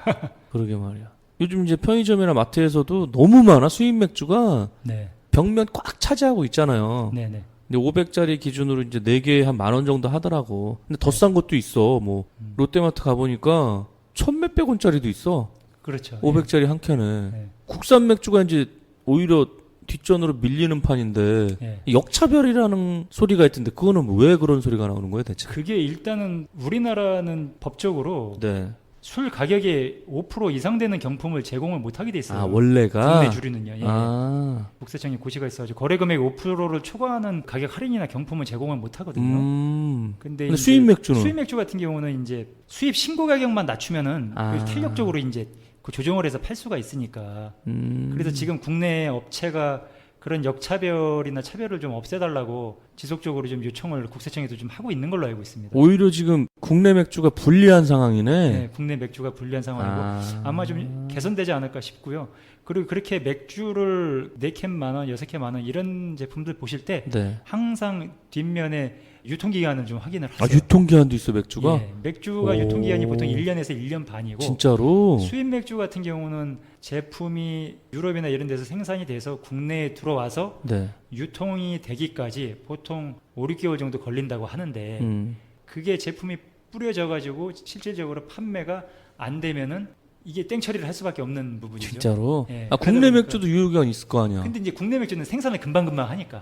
그러게 말이야. 요즘 이제 편의점이나 마트에서도 너무 많아 수입 맥주가 네, 벽면 꽉 차지하고 있잖아요. 네, 네. 근데 500짜리 기준으로 이제 4개에 한 10,000원 정도 하더라고. 근데 더 네. 싼 것도 있어. 뭐 롯데마트 가보니까 1,000몇백 원짜리도 있어. 그렇죠. 500짜리 한 캔에. 네. 국산 맥주가 이제 오히려 뒷전으로 밀리는 판인데 예. 역차별이라는 소리가 있던데 그거는 왜 그런 소리가 나오는 거예요 대체? 그게 일단은 우리나라는 법적으로 네. 술 가격의 5% 이상 되는 경품을 제공을 못하게 돼 있어요. 아 원래가. 국내 주류는요. 예. 아. 국세청이 고시가 있어가지고 거래 금액 5%를 초과하는 가격 할인이나 경품을 제공을 못하거든요. 근데 이제 수입 맥주는 수입 맥주 같은 경우는 이제 수입 신고 가격만 낮추면은 아. 그 탄력적으로 이제 그 조정을 해서 팔 수가 있으니까. 음. 그래서 지금 국내 업체가 그런 역차별이나 차별을 좀 없애달라고 지속적으로 좀 요청을 국세청에도 좀 하고 있는 걸로 알고 있습니다. 오히려 지금 국내 맥주가 불리한 상황이네. 네, 국내 맥주가 불리한 상황이고 아마 좀 개선되지 않을까 싶고요. 그리고 그렇게 맥주를 4캔 만원, 6캔 만원 이런 제품들 보실 때 네. 항상 뒷면에 유통기간을 좀 확인을 하세요. 아, 유통기한도 있어, 맥주가? 예, 맥주가 오. 유통기간이 보통 1년에서 1년 반이고 진짜로? 수입 맥주 같은 경우는 제품이 유럽이나 이런 데서 생산이 돼서 국내에 들어와서 네. 유통이 되기까지 보통 5, 6개월 정도 걸린다고 하는데 그게 제품이 뿌려져 가지고 실질적으로 판매가 안 되면은 이게 땡처리를 할 수밖에 없는 부분이죠. 진짜로? 예, 아, 그러다 국내 보니까. 맥주도 유효기간 있을 거 아니야. 근데 이제 국내 맥주는 생산을 금방금방 하니까.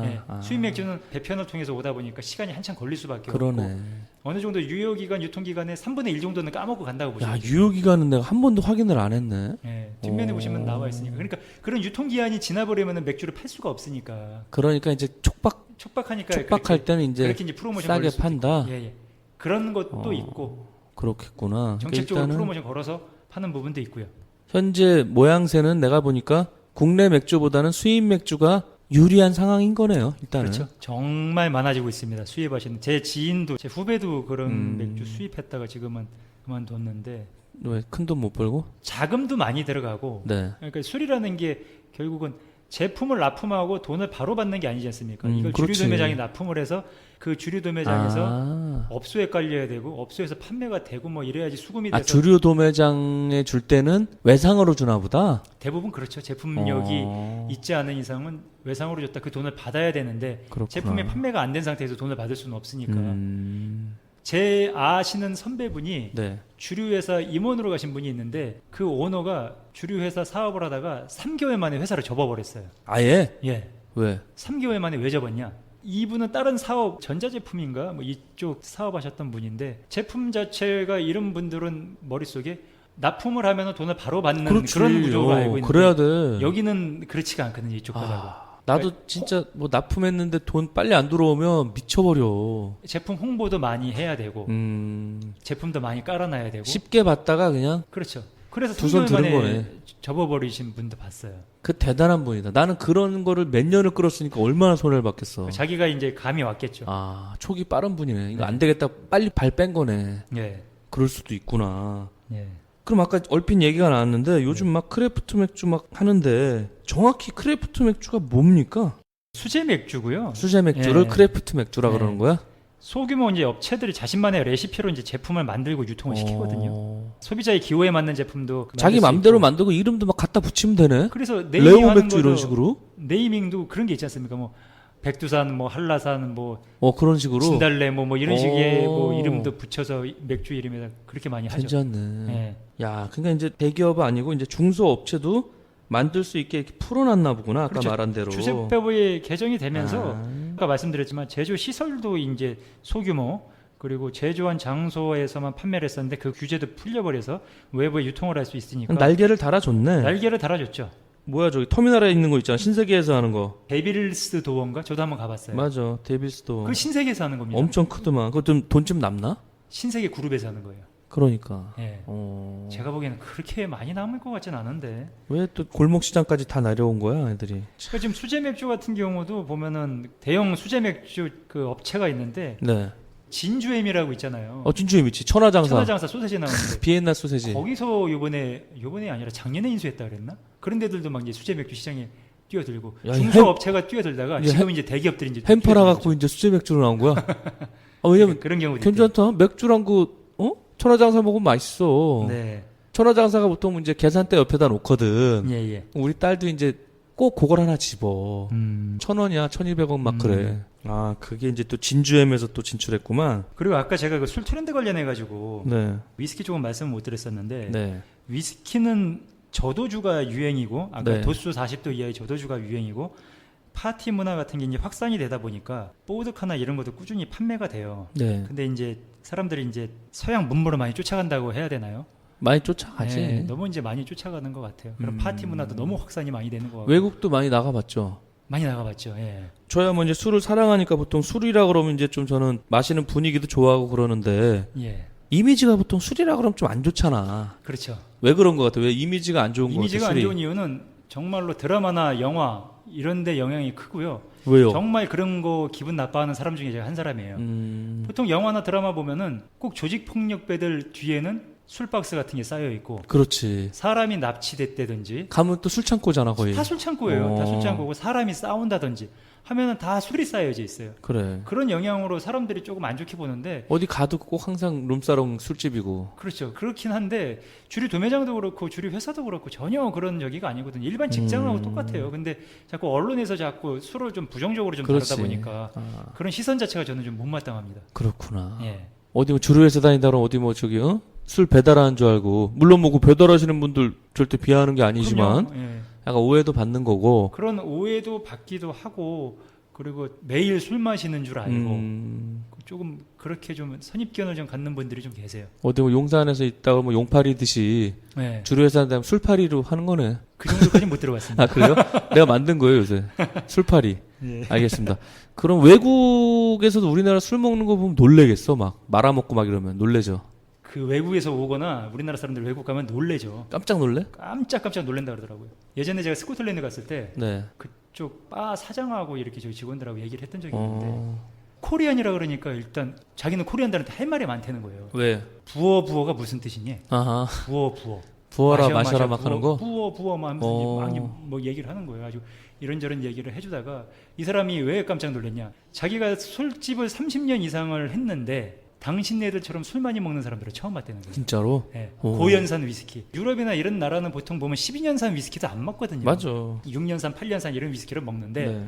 예, 아. 수입 맥주는 배편을 통해서 오다 보니까 시간이 한참 걸릴 수밖에 그러네. 없고 어느 정도 유효기간, 유통기간의 3분의 1 정도는 까먹고 간다고 보시면 야, 돼요. 유효기간은 내가 한 번도 확인을 안 했네. 예, 뒷면에 오. 보시면 나와 있으니까. 그러니까 그런 유통기한이 지나버리면 맥주를 팔 수가 없으니까. 그러니까 이제 촉박하니까 촉박할 때는 이제 그렇게 이제 프로모션 싸게 걸릴 수도 판다. 있고. 예, 예. 그런 것도 있고 그렇겠구나. 정책적으로 일단은 프로모션 걸어서 파는 부분도 있고요. 현재 모양새는 내가 보니까 국내 맥주보다는 수입 맥주가 유리한 상황인 거네요. 일단은. 그렇죠. 정말 많아지고 있습니다. 수입하시는 제 지인도 제 후배도 그런 맥주 수입했다가 지금은 그만뒀는데 왜 큰 돈 못 벌고? 자금도 많이 들어가고 네. 그러니까 술이라는 게 결국은 제품을 납품하고 돈을 바로 받는 게 아니지 않습니까? 이걸 그렇지. 주류 도매장이 납품을 해서 그 주류 도매장에서 아, 업소에 깔려야 되고 업소에서 판매가 되고 뭐 이래야지 수금이 돼서 주류 도매장에 줄 때는 외상으로 주나 보다. 대부분 그렇죠. 제품력이 어. 있지 않은 이상은 외상으로 줬다 그 돈을 받아야 되는데 그렇구나. 제품이 판매가 안 된 상태에서 돈을 받을 수는 없으니까 음, 제 아시는 선배분이 네. 주류회사 임원으로 가신 분이 있는데 그 오너가 주류회사 사업을 하다가 3개월 만에 회사를 접어버렸어요. 아예? 예. 왜? 3개월 만에 왜 접었냐? 이분은 다른 사업, 전자제품인가? 뭐 이쪽 사업하셨던 분인데 제품 자체가 이런 분들은 머릿속에 납품을 하면 돈을 바로 받는 그렇지. 그런 구조로 알고 있는데 그래야 돼. 여기는 그렇지가 않거든요. 이쪽 거하고. 나도 진짜 뭐 납품했는데 돈 빨리 안 들어오면 미쳐버려. 제품 홍보도 많이 해야 되고 음, 제품도 많이 깔아놔야 되고 쉽게 받다가 그냥 그렇죠. 그래서 두손 3개월 들은 만에 거네. 접어버리신 분도 봤어요. 그 대단한 분이다. 나는 그런 거를 몇 년을 끌었으니까 얼마나 손해를 받겠어. 자기가 이제 감이 왔겠죠. 아, 촉이 빠른 분이네. 이거 안 되겠다. 빨리 발 뺀 거네. 예. 그럴 수도 있구나. 예. 그럼 아까 얼핏 얘기가 나왔는데 요즘 막 크래프트 맥주 막 하는데 정확히 크래프트 맥주가 뭡니까? 수제 맥주고요. 수제 맥주를 예. 크래프트 맥주라 예. 그러는 거야? 소규모 이제 업체들이 자신만의 레시피로 이제 제품을 만들고 유통을 시키거든요. 어. 소비자의 기호에 맞는 제품도 자기 만들 수 맘대로 있고. 만들고 이름도 막 갖다 붙이면 되네. 그래서 레오 네이밍하는 맥주 이런 것도 식으로? 네이밍도 그런 게 있지 않습니까? 뭐 백두산, 뭐 한라산, 뭐 그런 식으로. 진달래, 뭐 이런 오. 식의 뭐 이름도 붙여서 맥주 이름에다 그렇게 많이 하죠. 괜찮네. 예. 야, 그러니까 이제 대기업 아니고 이제 중소업체도 만들 수 있게 이렇게 풀어놨나 보구나. 아까 그렇죠. 말한 대로. 주세법이 개정이 되면서 아. 아까 말씀드렸지만 제조 시설도 이제 소규모 그리고 제조한 장소에서만 판매를 했었는데 그 규제도 풀려버려서 외부에 유통을 할 수 있으니까 날개를 달아줬네. 날개를 달아줬죠. 뭐야 저기 터미널에 있는 거 있잖아. 신세계에서 하는 거. 데빌스 도어인가? 저도 한번 가봤어요. 맞아. 데빌스도. 그 신세계에서 하는 겁니다. 엄청 크더만. 그거 좀 돈 좀 남나? 신세계 그룹에서 하는 거예요. 그러니까. 예. 어. 제가 보기에는 그렇게 많이 남을 것 같진 않은데. 왜 또 골목 시장까지 다 내려온 거야, 애들이? 그러니까 지금 수제 맥주 같은 경우도 보면은 대형 수제 맥주 그 업체가 있는데 네. 진주엠이라고 있잖아요. 진주에 미치 천하장사. 천하장사 소세지 나오는데 비엔나 소세지. 거기서 요번에 아니라 작년에 인수했다 그랬나? 그런 데들도 막 이제 수제 맥주 시장에 뛰어들고 야, 중소업체가 뛰어들다가 이게 지금 이제 대기업들이 이제 햄 팔아 뛰어들고 갖고 이제 수제 맥주로 나온 거야. 왜냐면 그런 경우도 있대요. 괜찮다. 맥주랑 천하장사 먹으면 맛있어. 네. 천하장사가 보통 이제 계산대 옆에다 놓거든. 예, 예. 우리 딸도 이제 꼭 그걸 하나 집어. 음. 1,000원이야, 1,200원 막 그래. 아, 그게 이제 또 진주엠에서 또 진출했구만. 그리고 아까 제가 그 술 트렌드 관련해 가지고 네. 위스키 조금 말씀을 못 드렸었는데 네. 위스키는 저도주가 유행이고 아까 네. 도수 40도 이하의 저도주가 유행이고 파티 문화 같은 게 이제 확산이 되다 보니까 보드카나 이런 것도 꾸준히 판매가 돼요. 네. 근데 이제 사람들이 이제 서양 문물을 많이 쫓아간다고 해야 되나요? 많이 쫓아가지. 네, 너무 이제 많이 쫓아가는 것 같아요. 그런 파티 문화도 너무 확산이 많이 되는 것 같고 외국도 많이 나가봤죠. 많이 나가봤죠. 예. 저야 뭐 이제 술을 사랑하니까 보통 술이라 그러면 이제 좀 저는 마시는 분위기도 좋아하고 그러는데 예. 이미지가 보통 술이라 그러면 좀 안 좋잖아. 그렇죠. 왜 그런 것 같아? 왜 이미지가 안 좋은 것 같아? 이미지가 안 술이? 좋은 이유는 정말로 드라마나 영화 이런데 영향이 크고요. 왜요? 정말 그런 거 기분 나빠하는 사람 중에 제가 한 사람이에요. 보통 영화나 드라마 보면은 꼭 조직 폭력배들 뒤에는 술박스 같은 게 쌓여 있고, 그렇지. 사람이 납치됐다든지, 가면 또 술 창고잖아 거의. 다 술창고예요. 다 어. 술창고고 사람이 싸운다든지 하면은 다 술이 쌓여져 있어요. 그래. 그런 영향으로 사람들이 조금 안 좋게 보는데, 어디 가도 꼭 항상 룸사롱 술집이고. 그렇죠. 그렇긴 한데 주류 도매장도 그렇고 주류 회사도 그렇고 전혀 그런 여기가 아니거든요. 일반 직장하고 똑같아요. 근데 자꾸 언론에서 자꾸 술을 좀 부정적으로 좀 그렇지. 다루다 보니까 그런 시선 자체가 저는 좀 못마땅합니다. 그렇구나. 예. 어디 뭐 주류회사 다니다 그러면 어디 뭐 저기 술 배달하는 줄 알고, 물론 뭐 그 배달하시는 분들 절대 비하하는 게 아니지만 그럼요. 예. 약간 오해도 받는 거고. 그런 오해도 받기도 하고, 그리고 매일 술 마시는 줄 알고 조금 그렇게 좀 선입견을 좀 갖는 분들이 좀 계세요. 어디 뭐 용산에서 있다가 뭐 용팔이듯이 네. 주류회사 되면 술팔이로 하는 거네. 그 정도까지 못 들어봤습니다. 아 그래요? 내가 만든 거예요 요새. 술팔이. 예. 알겠습니다. 그럼 외국에서도 우리나라 술 먹는 거 보면 놀래겠어? 막 말아먹고 막 이러면 놀래죠? 그 외국에서 오거나 우리나라 사람들 외국 가면 놀래죠. 깜짝 놀래? 깜짝깜짝 놀란다 그러더라고요. 예전에 제가 스코틀랜드 갔을 때 네. 그쪽 바 사장하고 이렇게 저희 직원들하고 얘기를 했던 적이 있는데, 어... 코리안이라 그러니까 일단 자기는 코리안들한테 할 말이 많다는 거예요. 왜? 부어가 무슨 뜻이니? 아하. 부어. 부어라 마셔라 막 하는 거? 부어 막 하면서 뭐 얘기를 하는 거예요. 아주 이런저런 얘기를 해주다가 이 사람이 왜 깜짝 놀랐냐? 자기가 술집을 30년 이상을 했는데 당신네들처럼 술 많이 먹는 사람들을 처음 봤다는 거예요. 진짜로? 네. 오. 고연산 위스키. 유럽이나 이런 나라는 보통 보면 12년산 위스키도 안 먹거든요. 맞아. 6년산, 8년산 이런 위스키를 먹는데 네.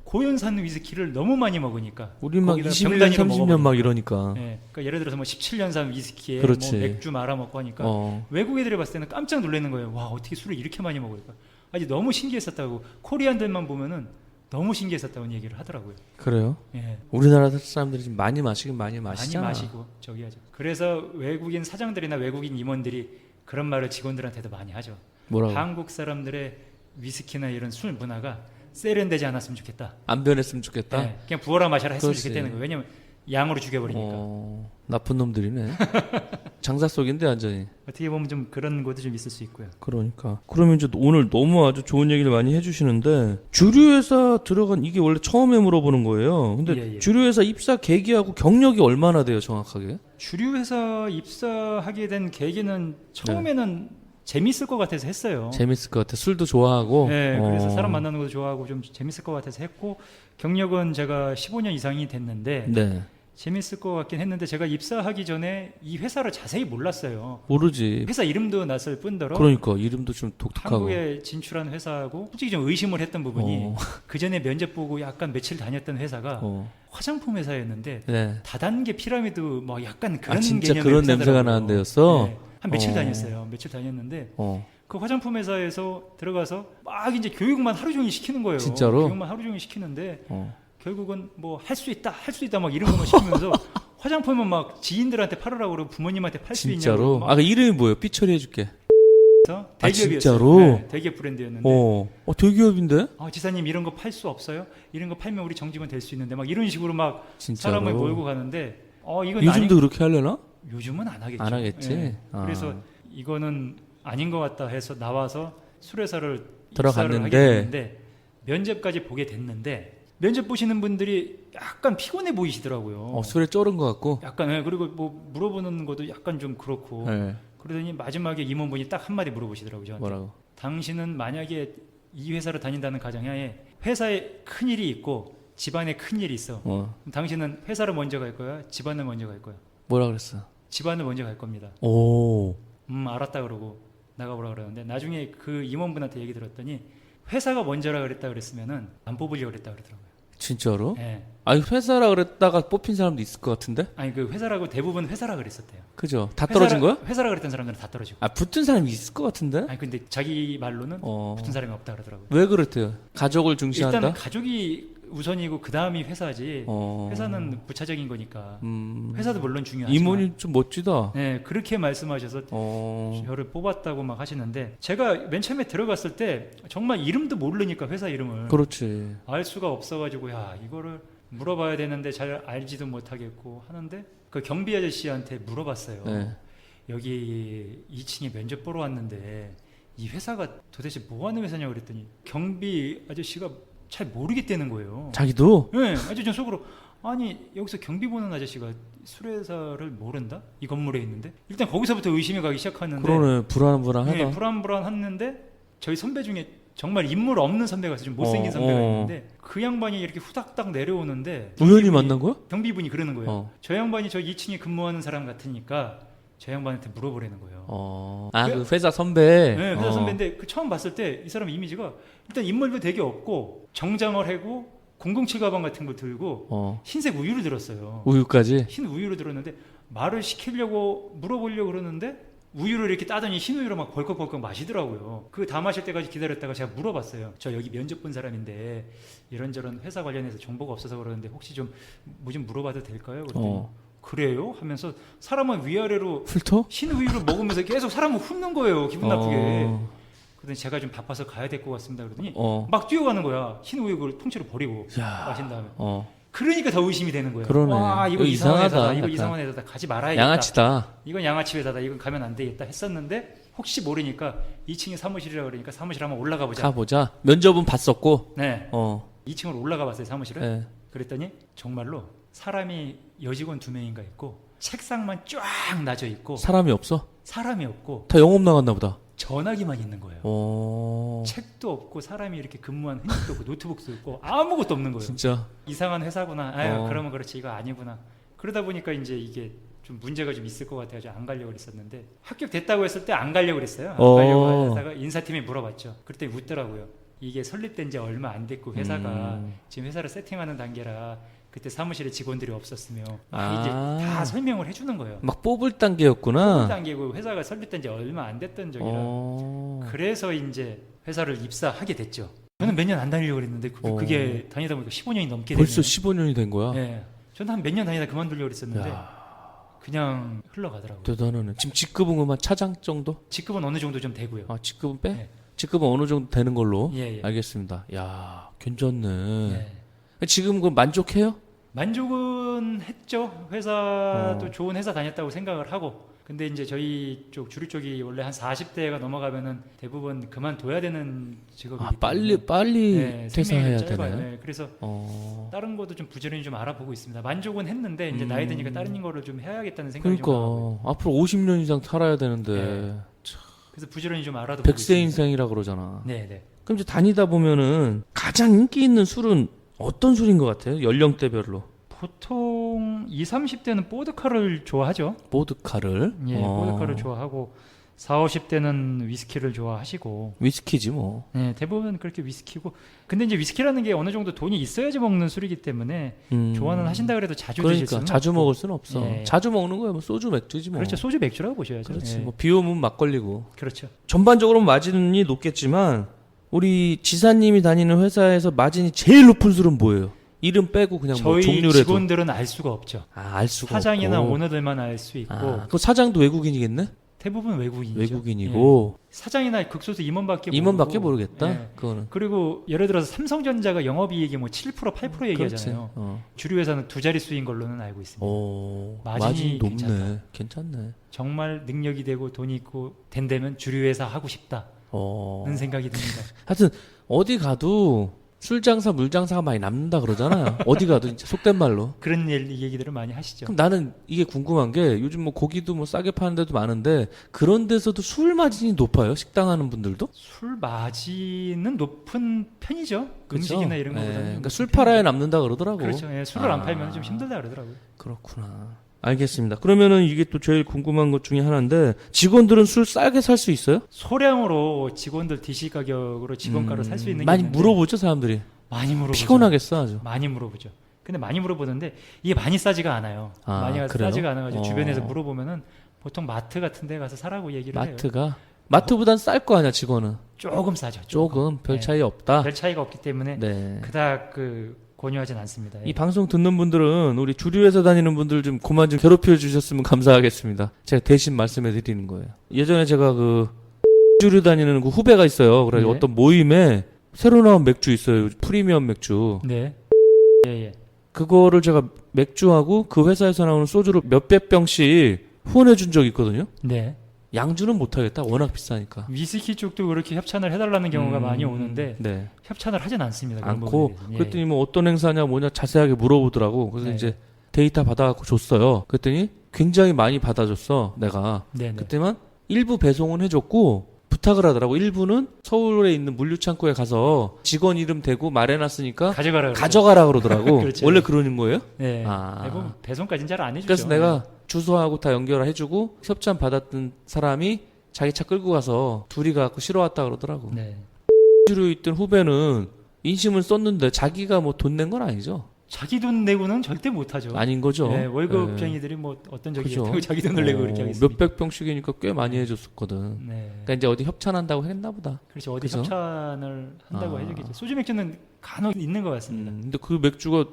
고연산 위스키를 너무 많이 먹으니까 우리 막 거기다 21년, 병단위로 30년 막 먹어버리니까. 이러니까. 네. 그러니까 예를 들어서 뭐 17년산 위스키에 그렇지. 뭐 맥주 말아먹고 하니까 외국 애들이 봤을 때는 깜짝 놀라는 거예요. 와, 어떻게 술을 이렇게 많이 먹을까? 아주 너무 신기했었다고. 코리안들만 보면은 너무 신기했었다고 얘기를 하더라고요. 그래요? 예. 우리나라 사람들이 지금 많이 마시긴 많이 마시잖아. 많이 마시고 저기 하죠. 그래서 외국인 사장들이나 외국인 임원들이 그런 말을 직원들한테도 많이 하죠. 뭐라고? 한국 사람들의 위스키나 이런 술 문화가 세련되지 않았으면 좋겠다. 안 변했으면 좋겠다. 네, 그냥 부어라 마셔라 했으면 그렇지. 좋겠다는 거예요. 왜냐면 양으로 죽여버리니까. 나쁜 놈들이네. 장사 속인데 완전히. 어떻게 보면 좀 그런 것도 좀 있을 수 있고요. 그러니까. 그러면 이제 오늘 너무 아주 좋은 얘기를 많이 해주시는데, 주류회사 들어간, 이게 원래 처음에 물어보는 거예요. 근데 예. 주류회사 입사 계기하고 경력이 얼마나 돼요, 정확하게? 주류회사 입사하게 된 계기는 처음에는 재밌을 것 같아서 했어요. 재밌을 것 같아. 술도 좋아하고. 네, 그래서 사람 만나는 것도 좋아하고 좀 재밌을 것 같아서 했고, 경력은 제가 15년 이상이 됐는데 네. 재밌을 것 같긴 했는데, 제가 입사하기 전에 이 회사를 자세히 몰랐어요. 모르지. 회사 이름도 났을 뿐더러 그러니까 이름도 좀 독특하고. 한국에 진출한 회사하고 솔직히 좀 의심을 했던 부분이, 그 전에 면접 보고 약간 며칠 다녔던 회사가 화장품 회사였는데 네. 다단계 피라미드 뭐 약간 그런 진짜 개념의 그런 회사더라고요. 냄새가 나는 데였어? 네, 한 며칠 다녔어요. 며칠 다녔는데 그 화장품 회사에서 들어가서 막 이제 교육만 하루 종일 시키는 거예요. 진짜로? 교육만 하루 종일 시키는데 결국은 뭐 할 수 있다 막 이런 것만 시키면서 화장품은 막 지인들한테 팔으라고 그러고 부모님한테 팔 수 있냐고. 진짜로? 아, 그 이름이 뭐예요? 삐처리 해줄게. 대기업이었어요. 진짜로? 네, 대기업 브랜드였는데. 대기업인데? 지사님 이런 거 팔 수 없어요? 이런 거 팔면 우리 정직원 될 수 있는데 막 이런 식으로 막 진짜로? 사람을 몰고 가는데 이건 요즘도 그렇게 하려나? 요즘은 안 하겠죠. 안 하겠지. 예. 그래서 이거는 아닌 것 같다 해서 나와서 술회사를 들어갔는데 하게 됐는데, 면접까지 보게 됐는데 면접 보시는 분들이 약간 피곤해 보이시더라고요. 술에 쩔은 것 같고. 약간 그리고 뭐 물어보는 것도 약간 좀 그렇고. 네. 그러더니 마지막에 임원분이 딱 한마디 물어보시더라고요. 저한테. 뭐라고? 당신은 만약에 이 회사를 다닌다는 가정하에 회사에 큰일이 있고 집안에 큰일이 있어. 그럼 당신은 회사를 먼저 갈 거야? 집안을 먼저 갈 거야? 뭐라 그랬어? 집안을 먼저 갈 겁니다. 알았다 그러고 나가보라 그러는데, 나중에 그 임원분한테 얘기 들었더니 회사가 먼저라 그랬다 그랬으면은 안 뽑으려고 그랬다 그러더라고요. 진짜로? 네. 아니, 회사라 그랬다가 뽑힌 사람도 있을 것 같은데? 아니, 그 회사라고 대부분 회사라 그랬었대요. 그죠? 다 떨어진 거야? 회사라 그랬던 사람들은 다 떨어지고. 붙은 사람이 있을 것 같은데? 아니, 근데 자기 말로는 붙은 사람이 없다 그러더라고요. 왜 그렇대요? 가족을 중시한다? 일단 가족이 우선이고 그 다음이 회사지. 회사는 부차적인 거니까. 회사도 물론 중요하지만. 임원이 좀 멋지다. 네, 그렇게 말씀하셔서 저를 뽑았다고 막 하시는데, 제가 맨 처음에 들어갔을 때 정말 이름도 모르니까 회사 이름을. 그렇지. 알 수가 없어가지고 이거를 물어봐야 되는데 잘 알지도 못하겠고 하는데, 그 경비 아저씨한테 물어봤어요. 네. 여기 2층에 면접 보러 왔는데 이 회사가 도대체 뭐 하는 회사냐고 그랬더니 경비 아저씨가 잘 모르겠다는 거예요. 자기도? 네, 아주 전 속으로 아니 여기서 경비 보는 아저씨가 술회사를 모른다? 이 건물에 있는데 일단 거기서부터 의심이 가기 시작하는데 그러네. 불안불안하다. 네, 불안불안했는데 저희 선배 중에 정말 인물 없는 선배가 있어요. 좀 못생긴 선배가 있는데 그 양반이 이렇게 후닥닥 내려오는데 우연히 만난 거야? 경비분이 그러는 거예요. 저 양반이 저 2층에 근무하는 사람 같으니까 저 양반한테 물어보라는 거예요. 그 회사 선배. 네, 회사 선배인데 그 처음 봤을 때 이 사람 이미지가 일단 인물도 되게 없고 정장을 하고 007 가방 같은 거 들고 흰색 우유를 들었어요. 우유까지? 흰 우유를 들었는데 말을 시키려고 물어보려고 그러는데 우유를 이렇게 따더니 흰 우유를 막 벌컥벌컥 마시더라고요. 그 다 마실 때까지 기다렸다가 제가 물어봤어요. 저 여기 면접 본 사람인데 이런저런 회사 관련해서 정보가 없어서 그러는데 혹시 좀 뭐 좀 물어봐도 될까요? 그랬더니 그래요? 하면서 사람은 위아래로 훑어? 흰 우유를 먹으면서 계속 사람을 훑는 거예요. 기분 나쁘게. 그랬더니 제가 좀 바빠서 가야 될 것 같습니다. 그러더니 막 뛰어가는 거야. 흰 우유 그걸 통째로 버리고 마신 다음에. 그러니까 더 의심이 되는 거예요. 그러네. 와 이거 이상한 이상하다. 회사다. 이거 약간. 이상한 회사다. 가지 말아야겠다. 양아치다. 이건 양아치 회사다. 이건 가면 안 되겠다 했었는데 혹시 모르니까 2층에 사무실이라 그러니까 사무실 한번 올라가 보자. 가보자. 면접은 봤었고. 네. 2층으로 올라가 봤어요. 사무실을. 네. 그랬더니 정말로 사람이 여직원 2명인가 있고 책상만 쫙 나져 있고 사람이 없어? 사람이 없고 다 영업 나갔나 보다. 전화기만 있는 거예요. 책도 없고 사람이 이렇게 근무한 흔적도 없고 노트북도 없고 아무것도 없는 거예요. 진짜 이상한 회사구나. 아유 그러면 그렇지 이거 아니구나. 그러다 보니까 이제 이게 좀 문제가 좀 있을 것 같아서 안 가려고 그랬었는데 합격됐다고 했을 때 안 가려고 그랬어요. 안 가려고 하다가 인사팀이 물어봤죠. 그랬더니 웃더라고요. 이게 설립된 지 얼마 안 됐고 회사가 지금 회사를 세팅하는 단계라 그때 사무실에 직원들이 없었으며 이제 다 설명을 해주는 거예요. 막 뽑을 단계였구나. 뽑을 단계고 회사가 설립된 지 얼마 안 됐던 적이라 그래서 이제 회사를 입사하게 됐죠. 저는 몇 년 안 다니려고 그랬는데 그게 다니다 보니까 15년이 넘게 됐네요. 벌써 15년이 된 거야? 네. 저는 한 몇 년 다니다 그만두려고 그랬었는데 그냥 흘러가더라고요. 대단하네. 지금 직급은 그만 차장 정도? 직급은 어느 정도 좀 되고요. 직급은 빼? 네. 직급은 어느 정도 되는 걸로? 예. 알겠습니다. 야, 괜찮네. 네. 지금 그 만족해요? 만족은 했죠. 회사도 좋은 회사 다녔다고 생각을 하고. 근데 이제 저희 쪽 주류 쪽이 원래 한 40대가 넘어가면은 대부분 그만둬야 되는 직업이기 때문에 빨리 퇴사해야 되네. 네, 그래서 다른 것도 좀 부지런히 좀 알아보고 있습니다. 만족은 했는데 이제 나이 드니까 다른 거를 좀 해야겠다는 생각이 좀 나고. 앞으로 50년 이상 살아야 되는데. 그래서 부지런히 좀 알아보고 백세 있습니다. 인생이라 그러잖아. 네. 그럼 이제 다니다 보면은 가장 인기 있는 술은 어떤 술인 것 같아요? 연령대별로. 보통 20, 30대는 보드카를 좋아하죠. 보드카를? 예, 보드카를 좋아하고 40, 50대는 위스키를 좋아하시고. 위스키지 뭐. 네, 대부분 그렇게 위스키고. 근데 이제 위스키라는 게 어느 정도 돈이 있어야지 먹는 술이기 때문에 좋아는 하신다 그래도 자주 드실 수는 자주 없고. 먹을 수는 없어. 예. 자주 먹는 거야 뭐 소주 맥주지 뭐. 그렇죠. 소주 맥주라고 보셔야죠. 그렇지. 예. 뭐 비 오면 막걸리고. 그렇죠. 전반적으로 마진이 높겠지만 우리 지사님이 다니는 회사에서 마진이 제일 높은 술은 뭐예요? 이름 빼고 그냥 뭐 저희 종류래도. 직원들은 알 수가 없죠. 알 수가 사장이나 없고. 오너들만 알 수 있고. 그 사장도 외국인이겠네? 대부분 외국인이죠. 외국인이고. 예. 사장이나 극소수 임원밖에 임원밖에 모르겠다. 예. 그거는. 그리고 예를 들어서 삼성전자가 영업이익이 뭐 7% 8% 얘기하잖아요. 주류 회사는 두 자릿수인 걸로는 알고 있습니다. 마진이 높네. 괜찮다. 괜찮네. 정말 능력이 되고 돈이 있고 된다면 주류 회사 하고 싶다는 생각이 듭니다. 하여튼 어디 가도 술 장사, 물 장사가 많이 남는다 그러잖아요. 어디 가도 진짜 속된 말로. 그런 얘기들을 많이 하시죠. 그럼 나는 이게 궁금한 게 요즘 뭐 고기도 뭐 싸게 파는 데도 많은데 그런 데서도 술 마진이 높아요? 식당 하는 분들도? 술 마진은 높은 편이죠. 그렇죠? 음식이나 이런 거보다는. 그러니까 술 팔아야 남는다 그러더라고. 그렇죠. 예, 술을 안 팔면 좀 힘들다 그러더라고요. 그렇구나. 알겠습니다. 그러면은 이게 또 제일 궁금한 것 중에 하나인데 직원들은 술 싸게 살 수 있어요? 소량으로 직원들 DC 가격으로 직원가로 살 수 있는 게 많이 있는데 물어보죠 사람들이. 많이 물어보죠. 피곤하겠어 아주. 많이 물어보죠. 근데 많이 물어보는데 이게 많이 싸지가 않아요. 많이 그래요? 싸지가 않아가지고 주변에서 물어보면은 보통 마트 같은 데 가서 사라고 얘기를 해요. 마트보단 쌀 거 아니야 직원은. 조금 싸죠. 조금 별 차이 없다. 별 차이가 없기 때문에 네. 그닥 권유하진 않습니다. 이 방송 듣는 분들은 우리 주류회사 다니는 분들 좀 그만 좀 괴롭혀 주셨으면 감사하겠습니다. 제가 대신 말씀해 드리는 거예요. 예전에 제가 주류 다니는 그 후배가 있어요. 그래서 어떤 모임에 새로 나온 맥주 있어요. 프리미엄 맥주. 네. 예. 그거를 제가 맥주하고 그 회사에서 나오는 소주를 몇백 병씩 후원해 준 적이 있거든요. 네. 양주는 못하겠다. 워낙 비싸니까. 위스키 쪽도 그렇게 협찬을 해달라는 경우가 많이 오는데 네. 협찬을 하진 않습니다. 그런 않고 부분에 대해서는. 예. 그랬더니 뭐 어떤 행사냐 뭐냐 자세하게 물어보더라고. 그래서 네. 이제 데이터 받아갖고 줬어요. 그랬더니 굉장히 많이 받아줬어. 내가. 네네. 그때만 일부 배송은 해줬고 부탁을 하더라고. 일부는 서울에 있는 물류창고에 가서 직원 이름 대고 말해놨으니까 가져가라 그러더라고. 그렇죠. 원래 그러는 거예요? 네. 아. 대부분 배송까지는 잘 안 해주죠. 그래서 내가 주소하고 다 연결해주고 협찬 받았던 사람이 자기 차 끌고 가서 둘이 가고 실어왔다 그러더라고. 네. 주로 있던 후배는 인심을 썼는데 자기가 뭐 돈 낸 건 아니죠? 자기 돈 내고는 절대 못하죠. 아닌 거죠. 네, 월급쟁이들이 뭐 어떤 적이 있다고 자기 돈을 내고 그렇게 하겠습니까? 몇백 병씩이니까 꽤 많이 해줬었거든. 네. 그러니까 이제 어디 협찬한다고 했나 보다. 그렇죠. 어디 그죠? 협찬을 한다고 해주겠죠. 소주 맥주는 간혹 있는 것 같습니다. 근데 그 맥주가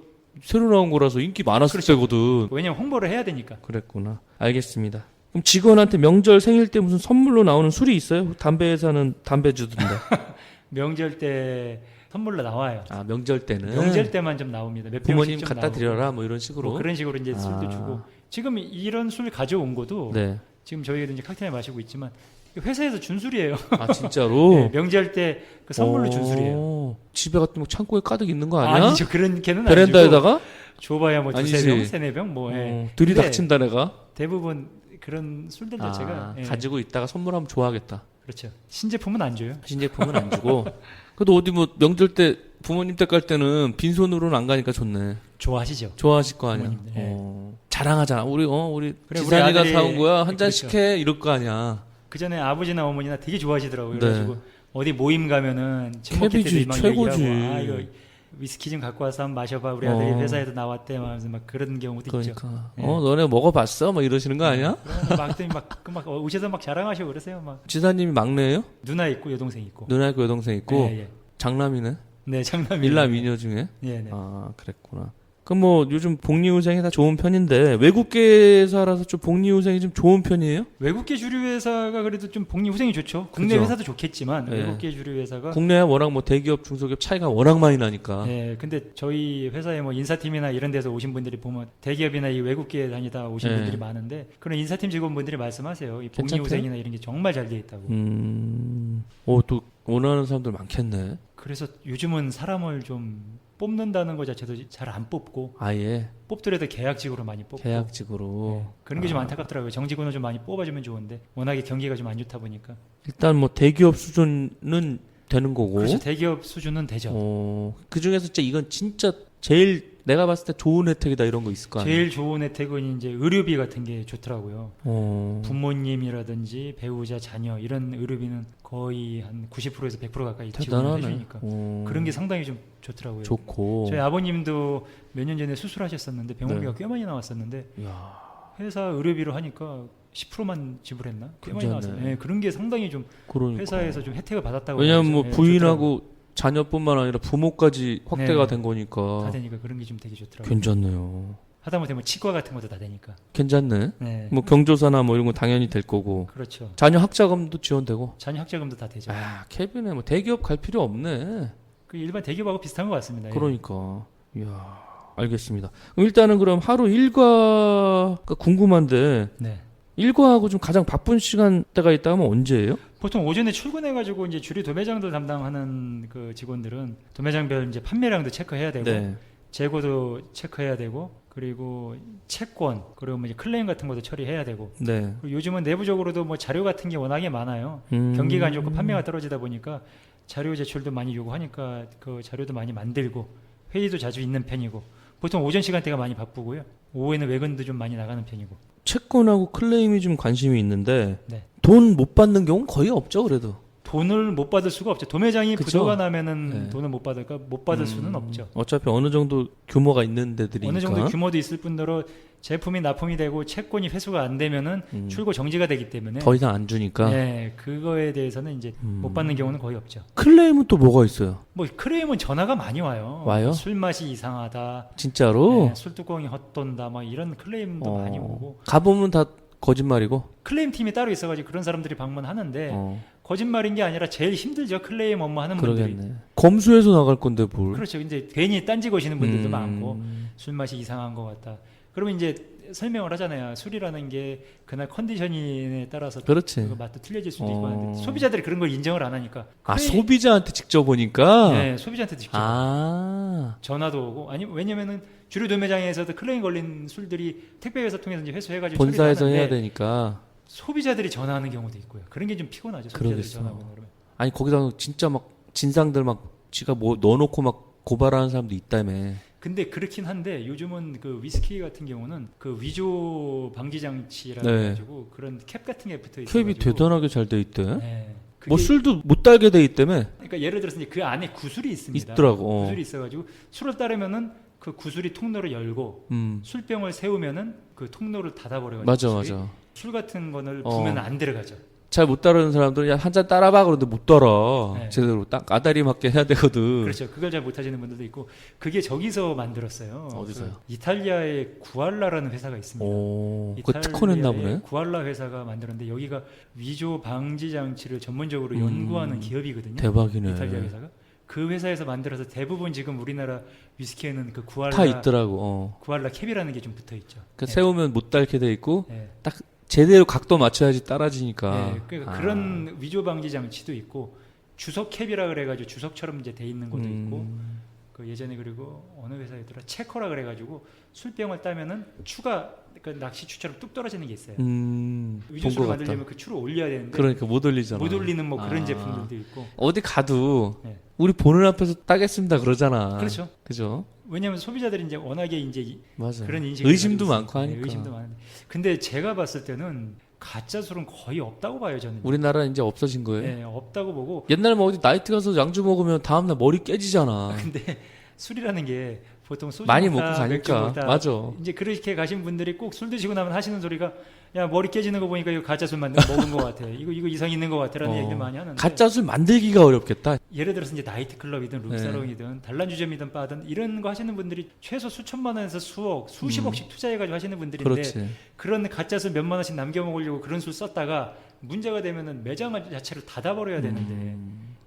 새로 나온 거라서 인기 많았을 때거든. 왜냐면 홍보를 해야 되니까. 그랬구나. 알겠습니다. 그럼 직원한테 명절 생일 때 무슨 선물로 나오는 술이 있어요? 담배 회사는 담배 주던데. 명절 때 선물로 나와요. 아 명절 때는. 명절 때만 좀 나옵니다. 몇 부모님 병씩 좀 갖다 나오고. 드려라 뭐 이런 식으로. 뭐 그런 식으로 이제 술도 주고. 지금 이런 술 가져온 것도 네. 지금 저희도 이제 칵테일 마시고 있지만 회사에서 준 술이에요. 아 진짜로? 네, 명절 때 그 선물로 준 술이에요. 집에 갔더니 뭐 창고에 가득 있는 거 아니야? 아니죠. 그런 걔는 베란다에다가? 줘봐야 뭐 두세 아니지. 병, 세네 병 뭐. 예. 들이닥친다 내가. 대부분 그런 술들 자체가 예. 가지고 있다가 선물하면 좋아하겠다. 그렇죠. 신제품은 안 줘요. 신제품은 안 주고. 그래도 어디 뭐 명절 때 부모님 댁 갈 때는 빈손으로는 안 가니까 좋네. 좋아하시죠. 좋아하실 거 아니야. 부모님들, 예. 자랑하잖아. 우리 그래, 지산이가 우리 아들이 사온 거야. 한 잔씩 그렇죠. 해. 이럴 거 아니야. 그 전에 아버지나 어머니나 되게 좋아하시더라고요. 네. 그래가지고 어디 모임 가면은 캐비지 막 최고지. 얘기하고 아 이거 위스키 좀 갖고 와서 한번 마셔봐. 우리 아들이 회사에서 나왔대. 막 그런 경우도 있죠. 그러니까. 예. 너네 먹어봤어? 막 이러시는 거 아니야? 막 오셔서 막 자랑하시고 그러세요. 막 지사님이 막내예요? 누나 있고 여동생 있고. 누나 있고 여동생 있고. 예, 예. 장남이네. 네, 장남이. 일남 미녀 중에. 네, 네. 아 그랬구나. 그럼 뭐 요즘 복리후생이 다 좋은 편인데 외국계사라서 좀 복리후생이 좀 좋은 편이에요? 외국계 주류 회사가 그래도 좀 복리후생이 좋죠. 국내 그죠? 회사도 좋겠지만 네. 외국계 주류 회사가 국내야 워낙 뭐 대기업 중소기업 차이가 워낙 많이 나니까. 네, 근데 저희 회사에 뭐 인사팀이나 이런 데서 오신 분들이 보면 대기업이나 이 외국계 다니다 오신 네. 분들이 많은데 그런 인사팀 직원분들이 말씀하세요. 이 괜찮대요? 복리후생이나 이런 게 정말 잘 돼 있다고. 또 원하는 사람들 많겠네. 그래서 요즘은 사람을 좀 뽑는다는 것 자체도 잘 안 뽑고 아예 뽑더라도 계약직으로 많이 뽑고 계약직으로. 네, 그런 게 좀 안타깝더라고요. 정직원을 좀 많이 뽑아주면 좋은데 워낙에 경기가 좀 안 좋다 보니까. 일단 뭐 대기업 수준은 되는 거고. 그렇죠. 대기업 수준은 되죠. 그 중에서 진짜 이건 진짜 제일 내가 봤을 때 좋은 혜택이다 이런 거 있을 거 아니에요? 제일 좋은 혜택은 이제 의료비 같은 게 좋더라고요. 부모님이라든지 배우자, 자녀 이런 의료비는 거의 한 90%에서 100% 가까이 지원을 대단하네. 해주니까 그런 게 상당히 좀 좋더라고요. 좋고. 저희 아버님도 몇 년 전에 수술하셨었는데 병원비가 네. 꽤 많이 나왔었는데 이야, 회사 의료비로 하니까 10%만 지불했나? 꽤 많이 괜찮네. 나왔어요. 네, 그런 게 상당히 좀 그러니까. 회사에서 좀 혜택을 받았다고. 왜냐면 뭐 해야죠. 네, 부인하고 자녀뿐만 아니라 부모까지 확대가 네. 된 다 거니까 되니까 그런 게 좀 되게 좋더라고요. 괜찮네요. 하다못해 뭐 치과 같은 것도 다 되니까. 괜찮네. 네. 뭐 경조사나 뭐 이런 거 당연히 될 거고. 그렇죠. 자녀 학자금도 지원되고. 자녀 학자금도 다 되죠. 아, 케빈에 뭐 대기업 갈 필요 없네. 그 일반 대기업하고 비슷한 것 같습니다. 예. 그러니까. 이야, 알겠습니다. 그럼 일단은 그럼 하루 일과가 궁금한데 네. 일과하고 좀 가장 바쁜 시간대가 있다면 언제예요? 보통 오전에 출근해가지고 이제 주류 도매장들 담당하는 그 직원들은 도매장별 이제 판매량도 체크해야 되고 네. 재고도 체크해야 되고 그리고 채권 그리고 뭐 이제 클레임 같은 것도 처리해야 되고 네. 그리고 요즘은 내부적으로도 뭐 자료 같은 게 워낙에 많아요. 경기가 안 좋고 판매가 떨어지다 보니까 자료 제출도 많이 요구하니까 그 자료도 많이 만들고 회의도 자주 있는 편이고 보통 오전 시간대가 많이 바쁘고요. 오후에는 외근도 좀 많이 나가는 편이고. 채권하고 클레임이 좀 관심이 있는데 네. 돈 못 받는 경우는 거의 없죠, 그래도. 돈을 못 받을 수가 없죠. 도매장이 그쵸? 부도가 나면은 네. 돈을 못 받을까? 못 받을 수는 없죠. 어차피 어느 정도 규모가 있는 데들이니까. 어느 정도 규모도 있을 뿐더러 제품이 납품이 되고 채권이 회수가 안 되면은 출고 정지가 되기 때문에 더 이상 안 주니까. 네, 그거에 대해서는 이제 못 받는 경우는 거의 없죠. 클레임은 또 뭐가 있어요? 뭐 클레임은 전화가 많이 와요. 와요? 술 맛이 이상하다. 진짜로? 네, 술 뚜껑이 헛돈다. 막 이런 클레임도 많이 오고. 가보면 다 거짓말이고. 클레임 팀이 따로 있어가지고 그런 사람들이 방문하는데 거짓말인 게 아니라 제일 힘들죠. 클레임 업무 하는 분들이. 그러겠네. 검수해서 나갈 건데 뭘? 그렇죠. 이제 괜히 딴지 거시는 분들도 많고 술 맛이 이상한 것 같다. 그러면 이제 설명을 하잖아요. 술이라는 게 그날 컨디션에 따라서 그렇지. 그 맛도 틀려질 수도 있고 하는데 소비자들이 그런 걸 인정을 안 하니까. 소비자한테 직접 보니까. 네, 소비자한테 직접 전화도 오고 아니 왜냐면은 주류 도매장에서도 클레임 걸린 술들이 택배회사 통해서 이제 회수해가지고 본사에서 해야 되니까 소비자들이 전화하는 경우도 있고요. 그런 게 좀 피곤하죠. 소비자들이 전화하고 그러면. 아니 거기다 진짜 막 진상들 막 지가 뭐 넣어놓고 막 고발하는 사람도 있다며. 근데 그렇긴 한데 요즘은 그 위스키 같은 경우는 그 위조 방지 장치라고 해가지고 그런 캡 같은 게 붙어 있어요. 캡이 대단하게 잘 돼 있대. 네. 뭐 술도 못 달게 돼 있다며. 그러니까 예를 들어서 이제 그 안에 구슬이 있습니다. 있더라고. 구슬이 있어가지고 술을 따르면은 그 구슬이 통로를 열고 술병을 세우면은 그 통로를 닫아버려가지고. 맞아. 술 같은 거를 부면 안 들어가죠. 잘 못 따르는 사람들은 한 잔 따라봐 그러는데 못 따라. 네. 제대로 딱 아다리 맞게 해야 되거든. 그렇죠. 그걸 잘 못하시는 분들도 있고 그게 저기서 만들었어요. 어디서요? 그 이탈리아의 구알라라는 회사가 있습니다. 그 특허냈나 보네. 구알라 회사가 만들었는데 여기가 위조 방지 장치를 전문적으로 연구하는 기업이거든요. 대박이네. 이탈리아 회사가. 그 회사에서 만들어서 대부분 지금 우리나라 위스키에는 그 구알라 다 있더라고. 구알라 캡이라는 게 좀 붙어 있죠. 그 세우면 못 닳게 돼 있고 딱 제대로 각도 맞춰야지 따라지니까. 그러니까 그런 위조 방지 장치도 있고 주석 캡이라 그래가지고 주석처럼 이제 돼 있는 것도 있고 그 예전에 그리고 어느 회사였더라 체커라 그래가지고 술병을 따면은 추가 그 낚시 추처럼 뚝 떨어지는 게 있어요. 위조술을 만들려면 그 추를 올려야 되는데 그러니까 못 올리잖아. 못 올리는 뭐 그런 제품들도 있고 어디 가도 우리 보는 앞에서 따겠습니다 그러잖아. 그렇죠. 그죠? 왜냐하면 소비자들이 이제 워낙에 이제 맞아. 그런 인식 의심도 많고 하니까. 의심도 많은데 근데 제가 봤을 때는 가짜 술은 거의 없다고 봐요 저는. 우리나라 이제 없어진 거예요? 네, 없다고 보고. 옛날에 뭐 어디 나이트 가서 양주 먹으면 다음날 머리 깨지잖아. 근데 술이라는 게 보통 소주 많이 먹고 가니까. 맞아. 이제 그렇게 가신 분들이 꼭 술 드시고 나면 하시는 소리가 야 머리 깨지는 거 보니까 이거 가짜 술 먹은 것 같아. 이거 이상 있는 것 같아라는 얘기를 많이 하는데. 가짜 술 만들기가 어렵겠다. 예를 들어서 이제 나이트 클럽이든 룩사롱이든 단란주점이든 바든 이런 거 하시는 분들이 최소 수천만 원에서 수억, 수십억씩 투자해가지고 하시는 분들인데 그렇지. 그런 가짜 술 몇만 원씩 남겨 먹으려고 그런 술 썼다가 문제가 되면은 매장 자체를 닫아버려야 되는데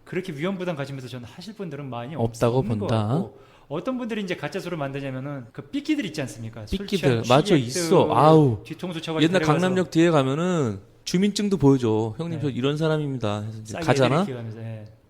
그렇게 위험 부담 가지면서 저는 하실 분들은 많이 없다고 없는 본다. 것 같고. 어떤 분들이 이제 가짜 술을 만드냐면은 그 삐끼들 있지 않습니까? 삐끼들 맞아 있어. 아우 뒤통수 쳐가지고 옛날 강남역 뒤에 가면은 주민증도 보여줘. 형님 저 이런 사람입니다. 해서 가잖아.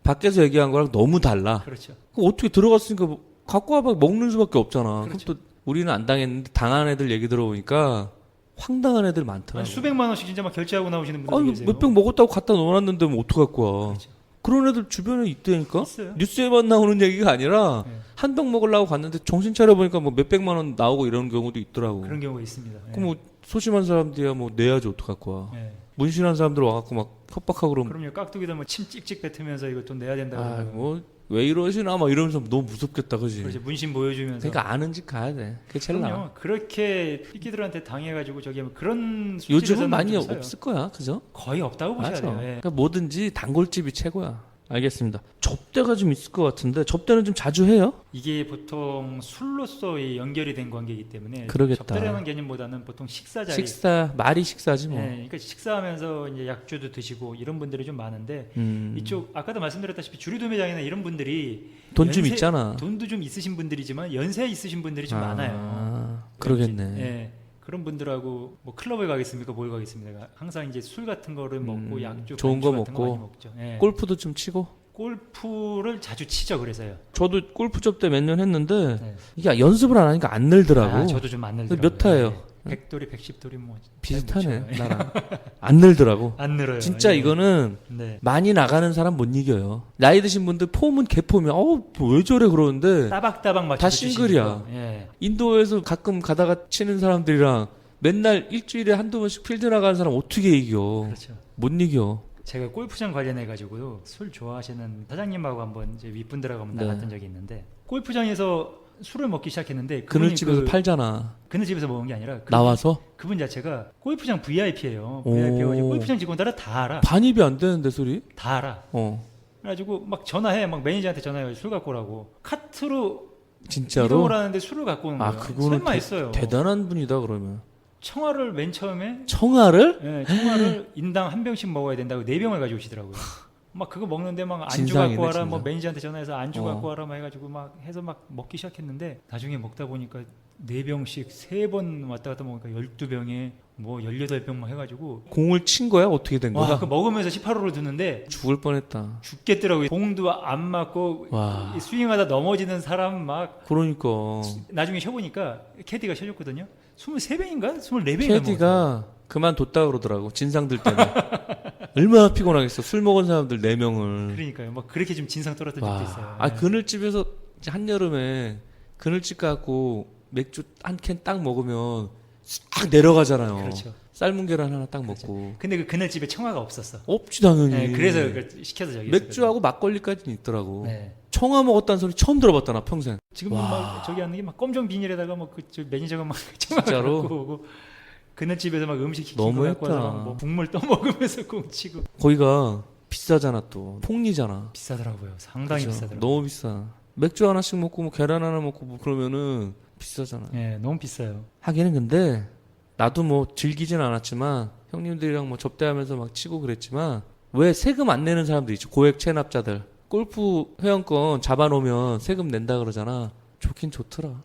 밖에서 얘기한 거랑 너무 달라. 그렇죠. 그럼 어떻게 들어갔으니까 뭐 갖고 와봐 먹는 수밖에 없잖아. 그렇죠. 그럼 또 우리는 안 당했는데 당한 애들 얘기 들어보니까 황당한 애들 많더라고. 아니, 수백만 원씩 진짜 막 결제하고 나오시는 분들 계세요. 몇 병 먹었다고 갖다 놓아놨는데 뭐 어떡할 거야. 그렇죠. 그런 애들 주변에 있다니까? 있어요. 뉴스에만 나오는 얘기가 아니라 한 병 먹으려고 갔는데 정신 차려보니까 뭐 몇백만 원 나오고 이런 경우도 있더라고. 그런 경우가 있습니다. 그럼 뭐 소심한 사람들이야 뭐 내야지 어떡할 거야. 문신한 사람들 와갖고 막 협박하고 그러면. 그럼요. 깍두기도 뭐 침 찍찍 뱉으면서 이거 돈 내야 된다고. 뭐 왜 이러시나 막 이러면서 너무 무섭겠다 그지. 그렇지. 문신 보여주면서. 그러니까 아는 집 가야 돼. 그게 제일 나아. 그렇게 삐끼들한테 당해가지고 저기 그런 요즘은 많이 없을 거야. 그죠? 거의 없다고 보셔야 돼요. 그러니까 뭐든지 단골집이 최고야. 알겠습니다. 접대가 좀 있을 것 같은데 접대는 좀 자주 해요? 이게 보통 술로서의 연결이 된 관계이기 때문에 그러겠다. 접대라는 개념보다는 보통 식사 자리. 말이 식사지 뭐. 그러니까 식사하면서 이제 약주도 드시고 이런 분들이 좀 많은데 이쪽 아까도 말씀드렸다시피 주류 도매장이나 이런 분들이 돈 좀 있잖아. 돈도 좀 있으신 분들이지만 연세 있으신 분들이 좀 많아요. 그러겠네. 그런 분들하고 뭐 클럽에 가겠습니까? 뭘 가겠습니까? 항상 이제 술 같은 거를 먹고 약주 좋은 거 같은 먹고 많이 먹죠. 골프도 좀 치고. 골프를 자주 치죠. 그래서요. 저도 골프 접대 몇 년 했는데 이게 연습을 안 하니까 안 늘더라고. 저도 좀 안 늘더라고요. 몇 타예요? 100돌이 110돌이 뭐 비슷하네. 나랑 안 늘더라고. 안 늘어요. 진짜 이거는 많이 나가는 사람 못 이겨요. 나이 드신 분들 폼은 개폼이야. 왜 저래 그러는데 따박따박 맞춰 다 싱글이야. 인도에서 가끔 가다가 치는 사람들이랑 맨날 일주일에 한두 번씩 필드 나가는 사람 어떻게 이겨. 그렇죠. 못 이겨. 제가 골프장 관련해 가지고요 술 좋아하시는 사장님하고 한번 이제 윗분들하고 한번 나갔던 적이 있는데 골프장에서 술을 먹기 시작했는데 그늘집에서 팔잖아. 그늘집에서 먹은 게 아니라 나와서 그분 자체가 골프장 VIP예요. VIP여가지고 골프장 직원들은 다 알아. 반입이 안 되는데 술이? 다 알아. 그래가지고 막 전화해, 막 매니저한테 전화해 술 갖고 오라고. 카트로 진짜로 이동을 하는데 술을 갖고 오는 거예요. 그거는 설마 있어요. 대단한 분이다 그러면. 청아를 맨 처음에 청아를? 네, 청아를 인당 한 병씩 먹어야 된다고 4병을 가져오시더라고요. 막 그거 먹는데 막 안주 진상이네, 갖고 와라, 진상. 뭐 매니저한테 전화해서 안주 갖고 와라 막 해가지고 막 해서 막 먹기 시작했는데 나중에 먹다 보니까 4병씩 3번 왔다 갔다 먹으니까 12병에 뭐 18병 막 해가지고 공을 친 거야? 어떻게 된 거야? 와, 그 먹으면서 18호를 두는데 죽을 뻔했다. 죽겠더라고요. 공도 안 맞고 와. 스윙하다 넘어지는 사람 막 그러니까 나중에 쉬어보니까 캐디가 쉬어줬거든요. 23병인가? 24병인가 캐디가 그만뒀다 그러더라고. 진상들 때문에. 얼마나 피곤하겠어. 술 먹은 사람들 4명을. 그러니까요. 막 그렇게 좀 진상 떨었던 적도 있어요. 아, 그늘집에서 이제 한여름에 그늘집 가고 맥주 한 캔 딱 먹으면 싹 내려가잖아요. 그렇죠. 삶은 계란 하나 딱 먹고. 근데 그 그늘집에 청아가 없었어. 없지 당연히. 네, 그래서 그걸 시켜서 저기 맥주하고 막걸리까지는 있더라고. 네. 청아 먹었다는 소리 처음 들어봤다 나 평생. 지금 와. 막 저기 하는 게 막 검정 비닐에다가 뭐 그 매니저가 막 청아 진짜로? 갖고 오고 그늘집에서 막 음식 시키고 갖고 너무했다. 와서 막뭐 국물 떠 먹으면서 꽁치고 거기가 비싸잖아 또. 폭리잖아. 비싸더라고요. 상당히 그죠? 비싸더라고요. 너무 비싸. 맥주 하나씩 먹고 뭐 계란 하나 먹고 뭐 그러면은 비싸잖아. 네, 너무 비싸요. 하기는 근데 나도 뭐 즐기진 않았지만 형님들이랑 뭐 접대하면서 막 치고 그랬지만 왜 세금 안 내는 사람들 있죠. 고액 체납자들. 골프 회원권 잡아놓으면 세금 낸다 그러잖아. 좋긴 좋더라.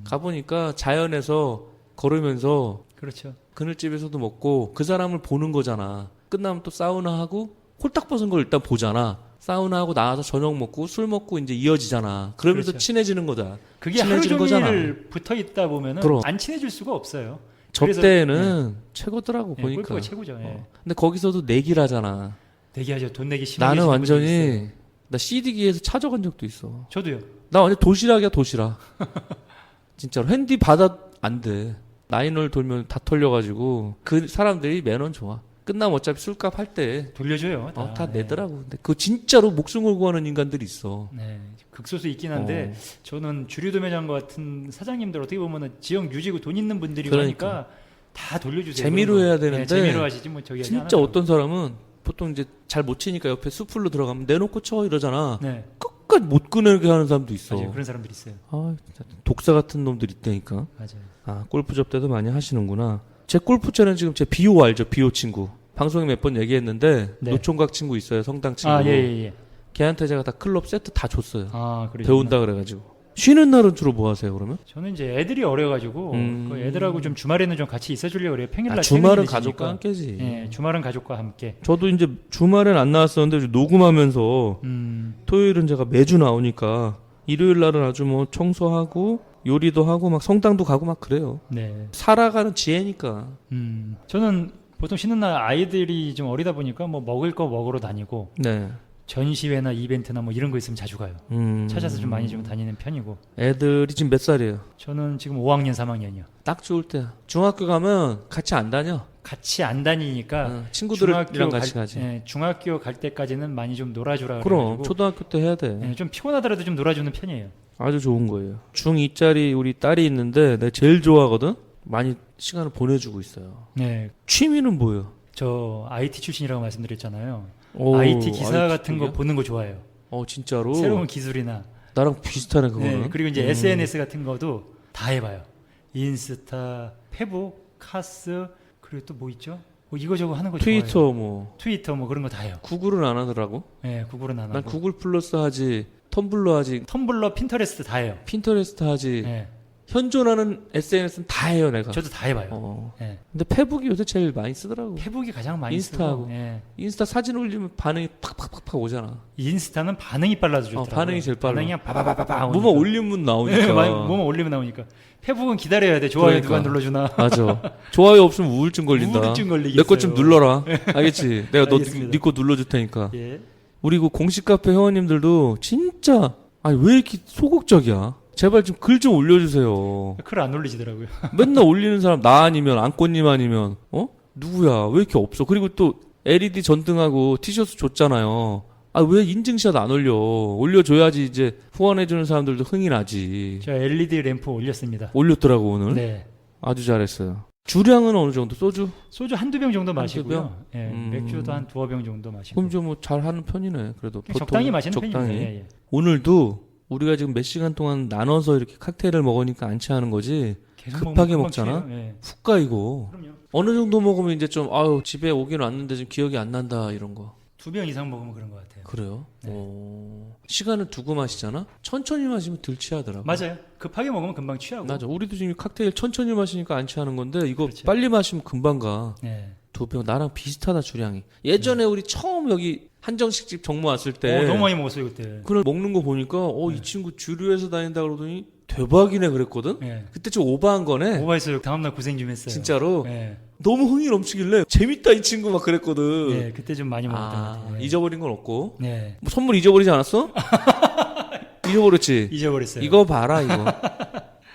가보니까 자연에서 걸으면서 그렇죠. 그늘집에서도 먹고 그 사람을 보는 거잖아. 끝나면 또 사우나 하고 홀딱 벗은 걸 일단 보잖아. 사우나 하고 나와서 저녁 먹고 술 먹고 이제 이어지잖아. 그러면서 그렇죠. 친해지는 거다. 그게 하루 친해지는 종일 붙어 있다 보면은 그럼. 안 친해질 수가 없어요. 접대에는 최고더라고 네, 보니까. 골프가 최고죠. 예. 근데 거기서도 내기라잖아. 내기하죠. 돈 내기 심하게 나는 하시는 분들이 있어요. 완전히 나 CD기에서 찾아간 적도 있어. 저도요. 나 완전 도시락이야 도시락. 진짜로 핸디 받아 안 돼. 나인홀 돌면 다 털려가지고 그 사람들이 매너는 좋아. 끝나면 어차피 술값 할 때 돌려줘요. 다 네. 내더라고. 근데 그거 진짜로 목숨 걸고 하는 인간들이 있어. 네, 극소수 있긴 한데 저는 주류도매장 같은 사장님들 어떻게 보면은 지역 유지고 돈 있는 분들이 그러니까. 하니까 다 돌려주세요. 재미로 그런 거. 해야 되는데 네, 재미로 하시지 뭐 저기 진짜 하나도. 어떤 사람은 보통 이제 잘 못 치니까 옆에 수풀로 들어가면 내놓고 쳐 이러잖아. 네, 끝까지 못 끊게 하는 사람도 있어. 맞아요. 그런 사람들 있어요. 아, 진짜 독사 같은 놈들 있다니까. 맞아요. 아, 골프 접대도 많이 하시는구나. 제 골프채는 지금 제 비호 알죠? 비호 친구. 방송에 몇 번 얘기했는데 네. 노총각 친구 있어요. 성당 친구. 아, 예, 예, 예. 걔한테 제가 다 클럽 세트 다 줬어요. 아, 그래요. 배운다 그래가지고. 쉬는 날은 주로 뭐 하세요 그러면? 저는 이제 애들이 어려가지고 그 애들하고 좀 주말에는 좀 같이 있어주려고 그래요. 평일날 아, 주말은 퇴근이 가족과 늦으니까. 함께지. 예, 주말은 가족과 함께. 저도 이제 주말엔 안 나왔었는데 녹음하면서 토요일은 제가 매주 나오니까 일요일 날은 아주 뭐 청소하고 요리도 하고 막 성당도 가고 막 그래요. 네. 살아가는 지혜니까. 저는 보통 쉬는 날 아이들이 좀 어리다 보니까 뭐 먹을 거 먹으러 다니고 네. 전시회나 이벤트나 뭐 이런 거 있으면 자주 가요. 찾아서 좀 많이 좀 다니는 편이고. 애들이 지금 몇 살이에요? 저는 지금 5학년, 3학년이요. 딱 좋을 때야. 중학교 가면 같이 안 다녀. 같이 안 다니니까 친구들이랑 같이 가지. 예, 중학교 갈 때까지는 많이 좀 놀아주라. 그럼 그래가지고, 초등학교 때 해야 돼. 예, 좀 피곤하더라도 좀 놀아주는 편이에요. 아주 좋은 거예요. 중2짜리 우리 딸이 있는데 내가 제일 좋아하거든. 많이 시간을 보내주고 있어요. 네, 취미는 뭐예요? 저 IT 출신이라고 말씀드렸잖아요. 오, IT 기사 IT 같은 거 쪽이야? 보는 거 좋아해요. 진짜로? 새로운 기술이나. 나랑 비슷하네 그거는. 네, 그리고 이제 SNS 같은 것도 다 해봐요. 인스타, 페북, 카스, 그리고 또 뭐 있죠? 뭐 이거저거 하는 거 좋아해요. 트위터 뭐 그런 거 다 해요. 구글은 안 하더라고. 네, 구글은 안 난 하고. 구글 플러스 하지, 텀블러 하지, 텀블러, 핀터레스트 다 해요. 핀터레스트 하지. 네, 현존하는 SNS는 다 해요 내가. 저도 다 해봐요. 네. 근데 페북이 요새 제일 많이 쓰더라고. 페북이 가장 많이 인스타하고. 쓰고. 네. 인스타 사진 올리면 반응이 팍팍팍팍 오잖아. 인스타는 반응이 빨라서 좋더라고요. 반응이 제일 빨라. 반응이 그냥 바바바바바 뭐만 올리면 나오니까. 뭐만 올리면 나오니까. 페북은 기다려야 돼. 좋아요 그러니까. 누가 눌러주나. 맞아. 좋아요 없으면 우울증 걸린다. 우울증 걸리겠어요. 내 것 좀 눌러라. 알겠지? 내가 알겠습니다. 네 거 눌러줄 테니까. 예. 우리 그 공식 카페 회원님들도 진짜 아니 왜 이렇게 소극적이야? 제발 좀 글 좀 올려주세요. 글 안 올리시더라고요. 맨날 올리는 사람 나 아니면 안꽃님 아니면 누구야? 왜 이렇게 없어? 그리고 또 LED 전등하고 티셔츠 줬잖아요. 아 왜 인증샷 안 올려줘야지 이제 후원해주는 사람들도 흥이 나지. 저 LED 램프 올렸습니다. 올렸더라고 오늘. 네. 아주 잘했어요. 주량은 어느 정도? 소주? 소주 한두 병 정도 한두 마시고요. 병? 예, 맥주도 한 두어 병 정도 마시고. 그럼 좀 뭐 잘하는 편이네. 그래도 보통 적당히 마시는 적당히. 편이에요. 예, 예. 오늘도 우리가 지금 몇 시간 동안 나눠서 이렇게 칵테일을 먹으니까 안 취하는 거지. 계속 급하게 먹으면 먹잖아. 금방 취해요. 예. 훅 가 이거. 그럼요. 어느 정도 먹으면 이제 좀 집에 오긴 왔는데 좀 기억이 안 난다 이런 거. 2병 이상 먹으면 그런 것 같아요. 그래요? 네. 시간을 두고 마시잖아? 천천히 마시면 덜 취하더라고. 맞아요. 급하게 먹으면 금방 취하고. 맞아. 우리도 지금 칵테일 천천히 마시니까 안 취하는 건데 이거 그렇죠. 빨리 마시면 금방 가. 네. 2병 나랑 비슷하다 주량이. 예전에 우리 처음 여기 한정식집 정모 왔을 때 너무 많이 먹었어요 그때. 그걸 먹는 거 보니까 이 친구 주류에서 다닌다 그러더니 대박이네 그랬거든. 네. 그때 좀 오버한 거네. 오버했어요. 다음날 고생 좀 했어요. 진짜로. 네. 너무 흥이 넘치길래 재밌다 이 친구 막 그랬거든. 네, 그때 좀 많이 먹었던 것 같아요. 네. 잊어버린 건 없고. 네. 뭐 선물 잊어버리지 않았어? 잊어버렸지. 잊어버렸어요. 이거 봐라 이거.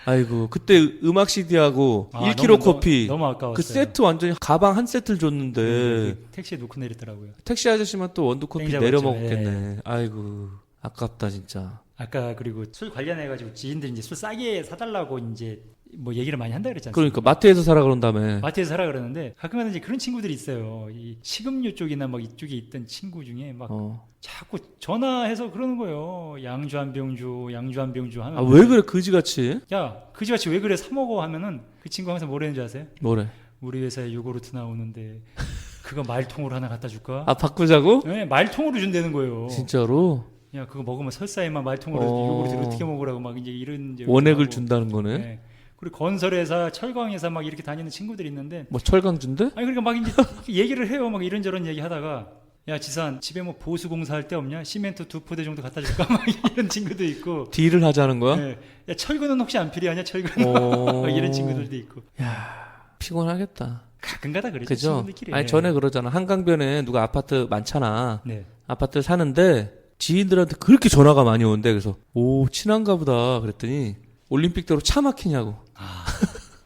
아이고 그때 음악 CD하고 1kg 너무, 커피 너무 아까웠어요. 그 세트 완전히 가방 한 세트를 줬는데 그 택시에 놓고 내렸더라고요. 택시 아저씨만 또 원두 커피 땡 내려 잡았죠. 먹었겠네. 아이고 아깝다 진짜. 아까 그리고 술 관련해가지고 지인들이 이제 술 싸게 사달라고 이제 뭐 얘기를 많이 한다 그랬잖아요. 그러니까 마트에서 사라 그런 다음에. 마트에서 사라 그러는데 가끔은 이제 그런 친구들이 있어요. 이 식음료 쪽이나 막 이쪽에 있던 친구 중에 막 자꾸 전화해서 그러는 거예요. 양주 한 병 줘, 양주 한 병 줘 하면. 왜 그래 그지같이? 야 그지같이 왜 그래 사 먹어 하면은 그 친구 항상 뭐라는 줄 아세요? 뭐래? 우리 회사에 요구르트 나오는데 그거 말통으로 하나 갖다 줄까? 바꾸자고? 네, 말통으로 준다는 거예요. 진짜로? 야 그거 먹으면 설사에만 말통으로 요구르트를 어떻게 먹으라고 막 이제 이런 원액을 하고. 준다는 거네. 네. 그리고 건설회사, 철강회사 막 이렇게 다니는 친구들이 있는데 뭐 철강 준대? 아니 그러니까 막 이제 얘기를 해요. 막 이런저런 얘기 하다가 야 지산 집에 뭐 보수공사 할 데 없냐? 시멘트 2포대 정도 갖다 줄까? 막 이런 친구도 있고. 딜을 하자는 거야? 네. 야 철근은 혹시 안 필요하냐? 철근 막 이런 친구들도 있고. 야 피곤하겠다. 가끔가다 그러죠. 그죠? 친구들끼리. 아니 전에 그러잖아. 한강변에 누가 아파트 많잖아. 네. 아파트 사는데 지인들한테 그렇게 전화가 많이 오는데 그래서 친한가 보다 그랬더니 올림픽대로 차 막히냐고.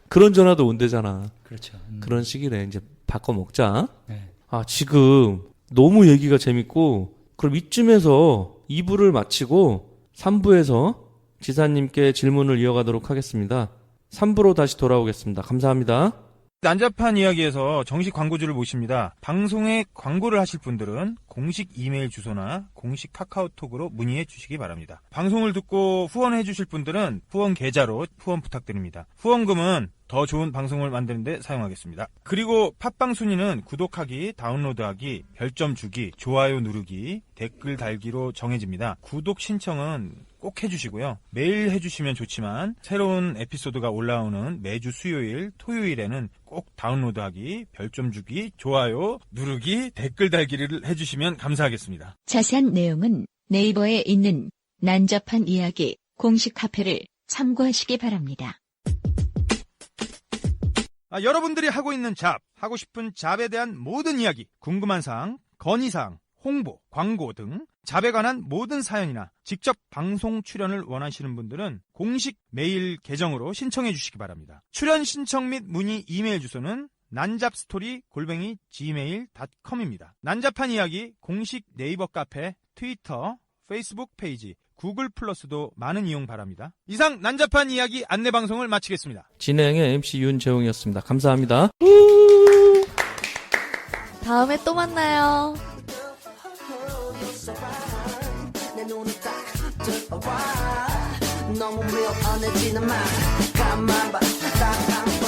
그런 전화도 온대잖아. 그렇죠. 그런 시기래. 이제 바꿔 먹자. 네. 지금 너무 얘기가 재밌고 그럼 이쯤에서 2부를 마치고 3부에서 지사님께 질문을 이어가도록 하겠습니다. 3부로 다시 돌아오겠습니다. 감사합니다. 난잡한 이야기에서 정식 광고주를 모십니다. 방송에 광고를 하실 분들은 공식 이메일 주소나 공식 카카오톡으로 문의해 주시기 바랍니다. 방송을 듣고 후원해 주실 분들은 후원 계좌로 후원 부탁드립니다. 후원금은 더 좋은 방송을 만드는 데 사용하겠습니다. 그리고 팟빵 순위는 구독하기, 다운로드하기, 별점 주기, 좋아요 누르기, 댓글 달기로 정해집니다. 구독 신청은 꼭 해주시고요. 매일 해주시면 좋지만 새로운 에피소드가 올라오는 매주 수요일, 토요일에는 꼭 다운로드하기, 별점 주기, 좋아요 누르기, 댓글 달기를 해주시면 감사하겠습니다. 자세한 내용은 네이버에 있는 난잡한 이야기 공식 카페를 참고하시기 바랍니다. 여러분들이 하고 있는 하고 싶은 잡에 대한 모든 이야기, 궁금한 사항, 건의사항, 홍보, 광고 등 잡에 관한 모든 사연이나 직접 방송 출연을 원하시는 분들은 공식 메일 계정으로 신청해 주시기 바랍니다. 출연 신청 및 문의 이메일 주소는 난잡스토리@gmail.com입니다. 난잡한 이야기 공식 네이버 카페, 트위터, 페이스북 페이지, 구글 플러스도 많은 이용 바랍니다. 이상 난잡한 이야기 안내방송을 마치겠습니다. 진행의 MC 윤재웅이었습니다. 감사합니다. 다음에 또 만나요. 너무 real, 어느지는 막 가만 봐, 딱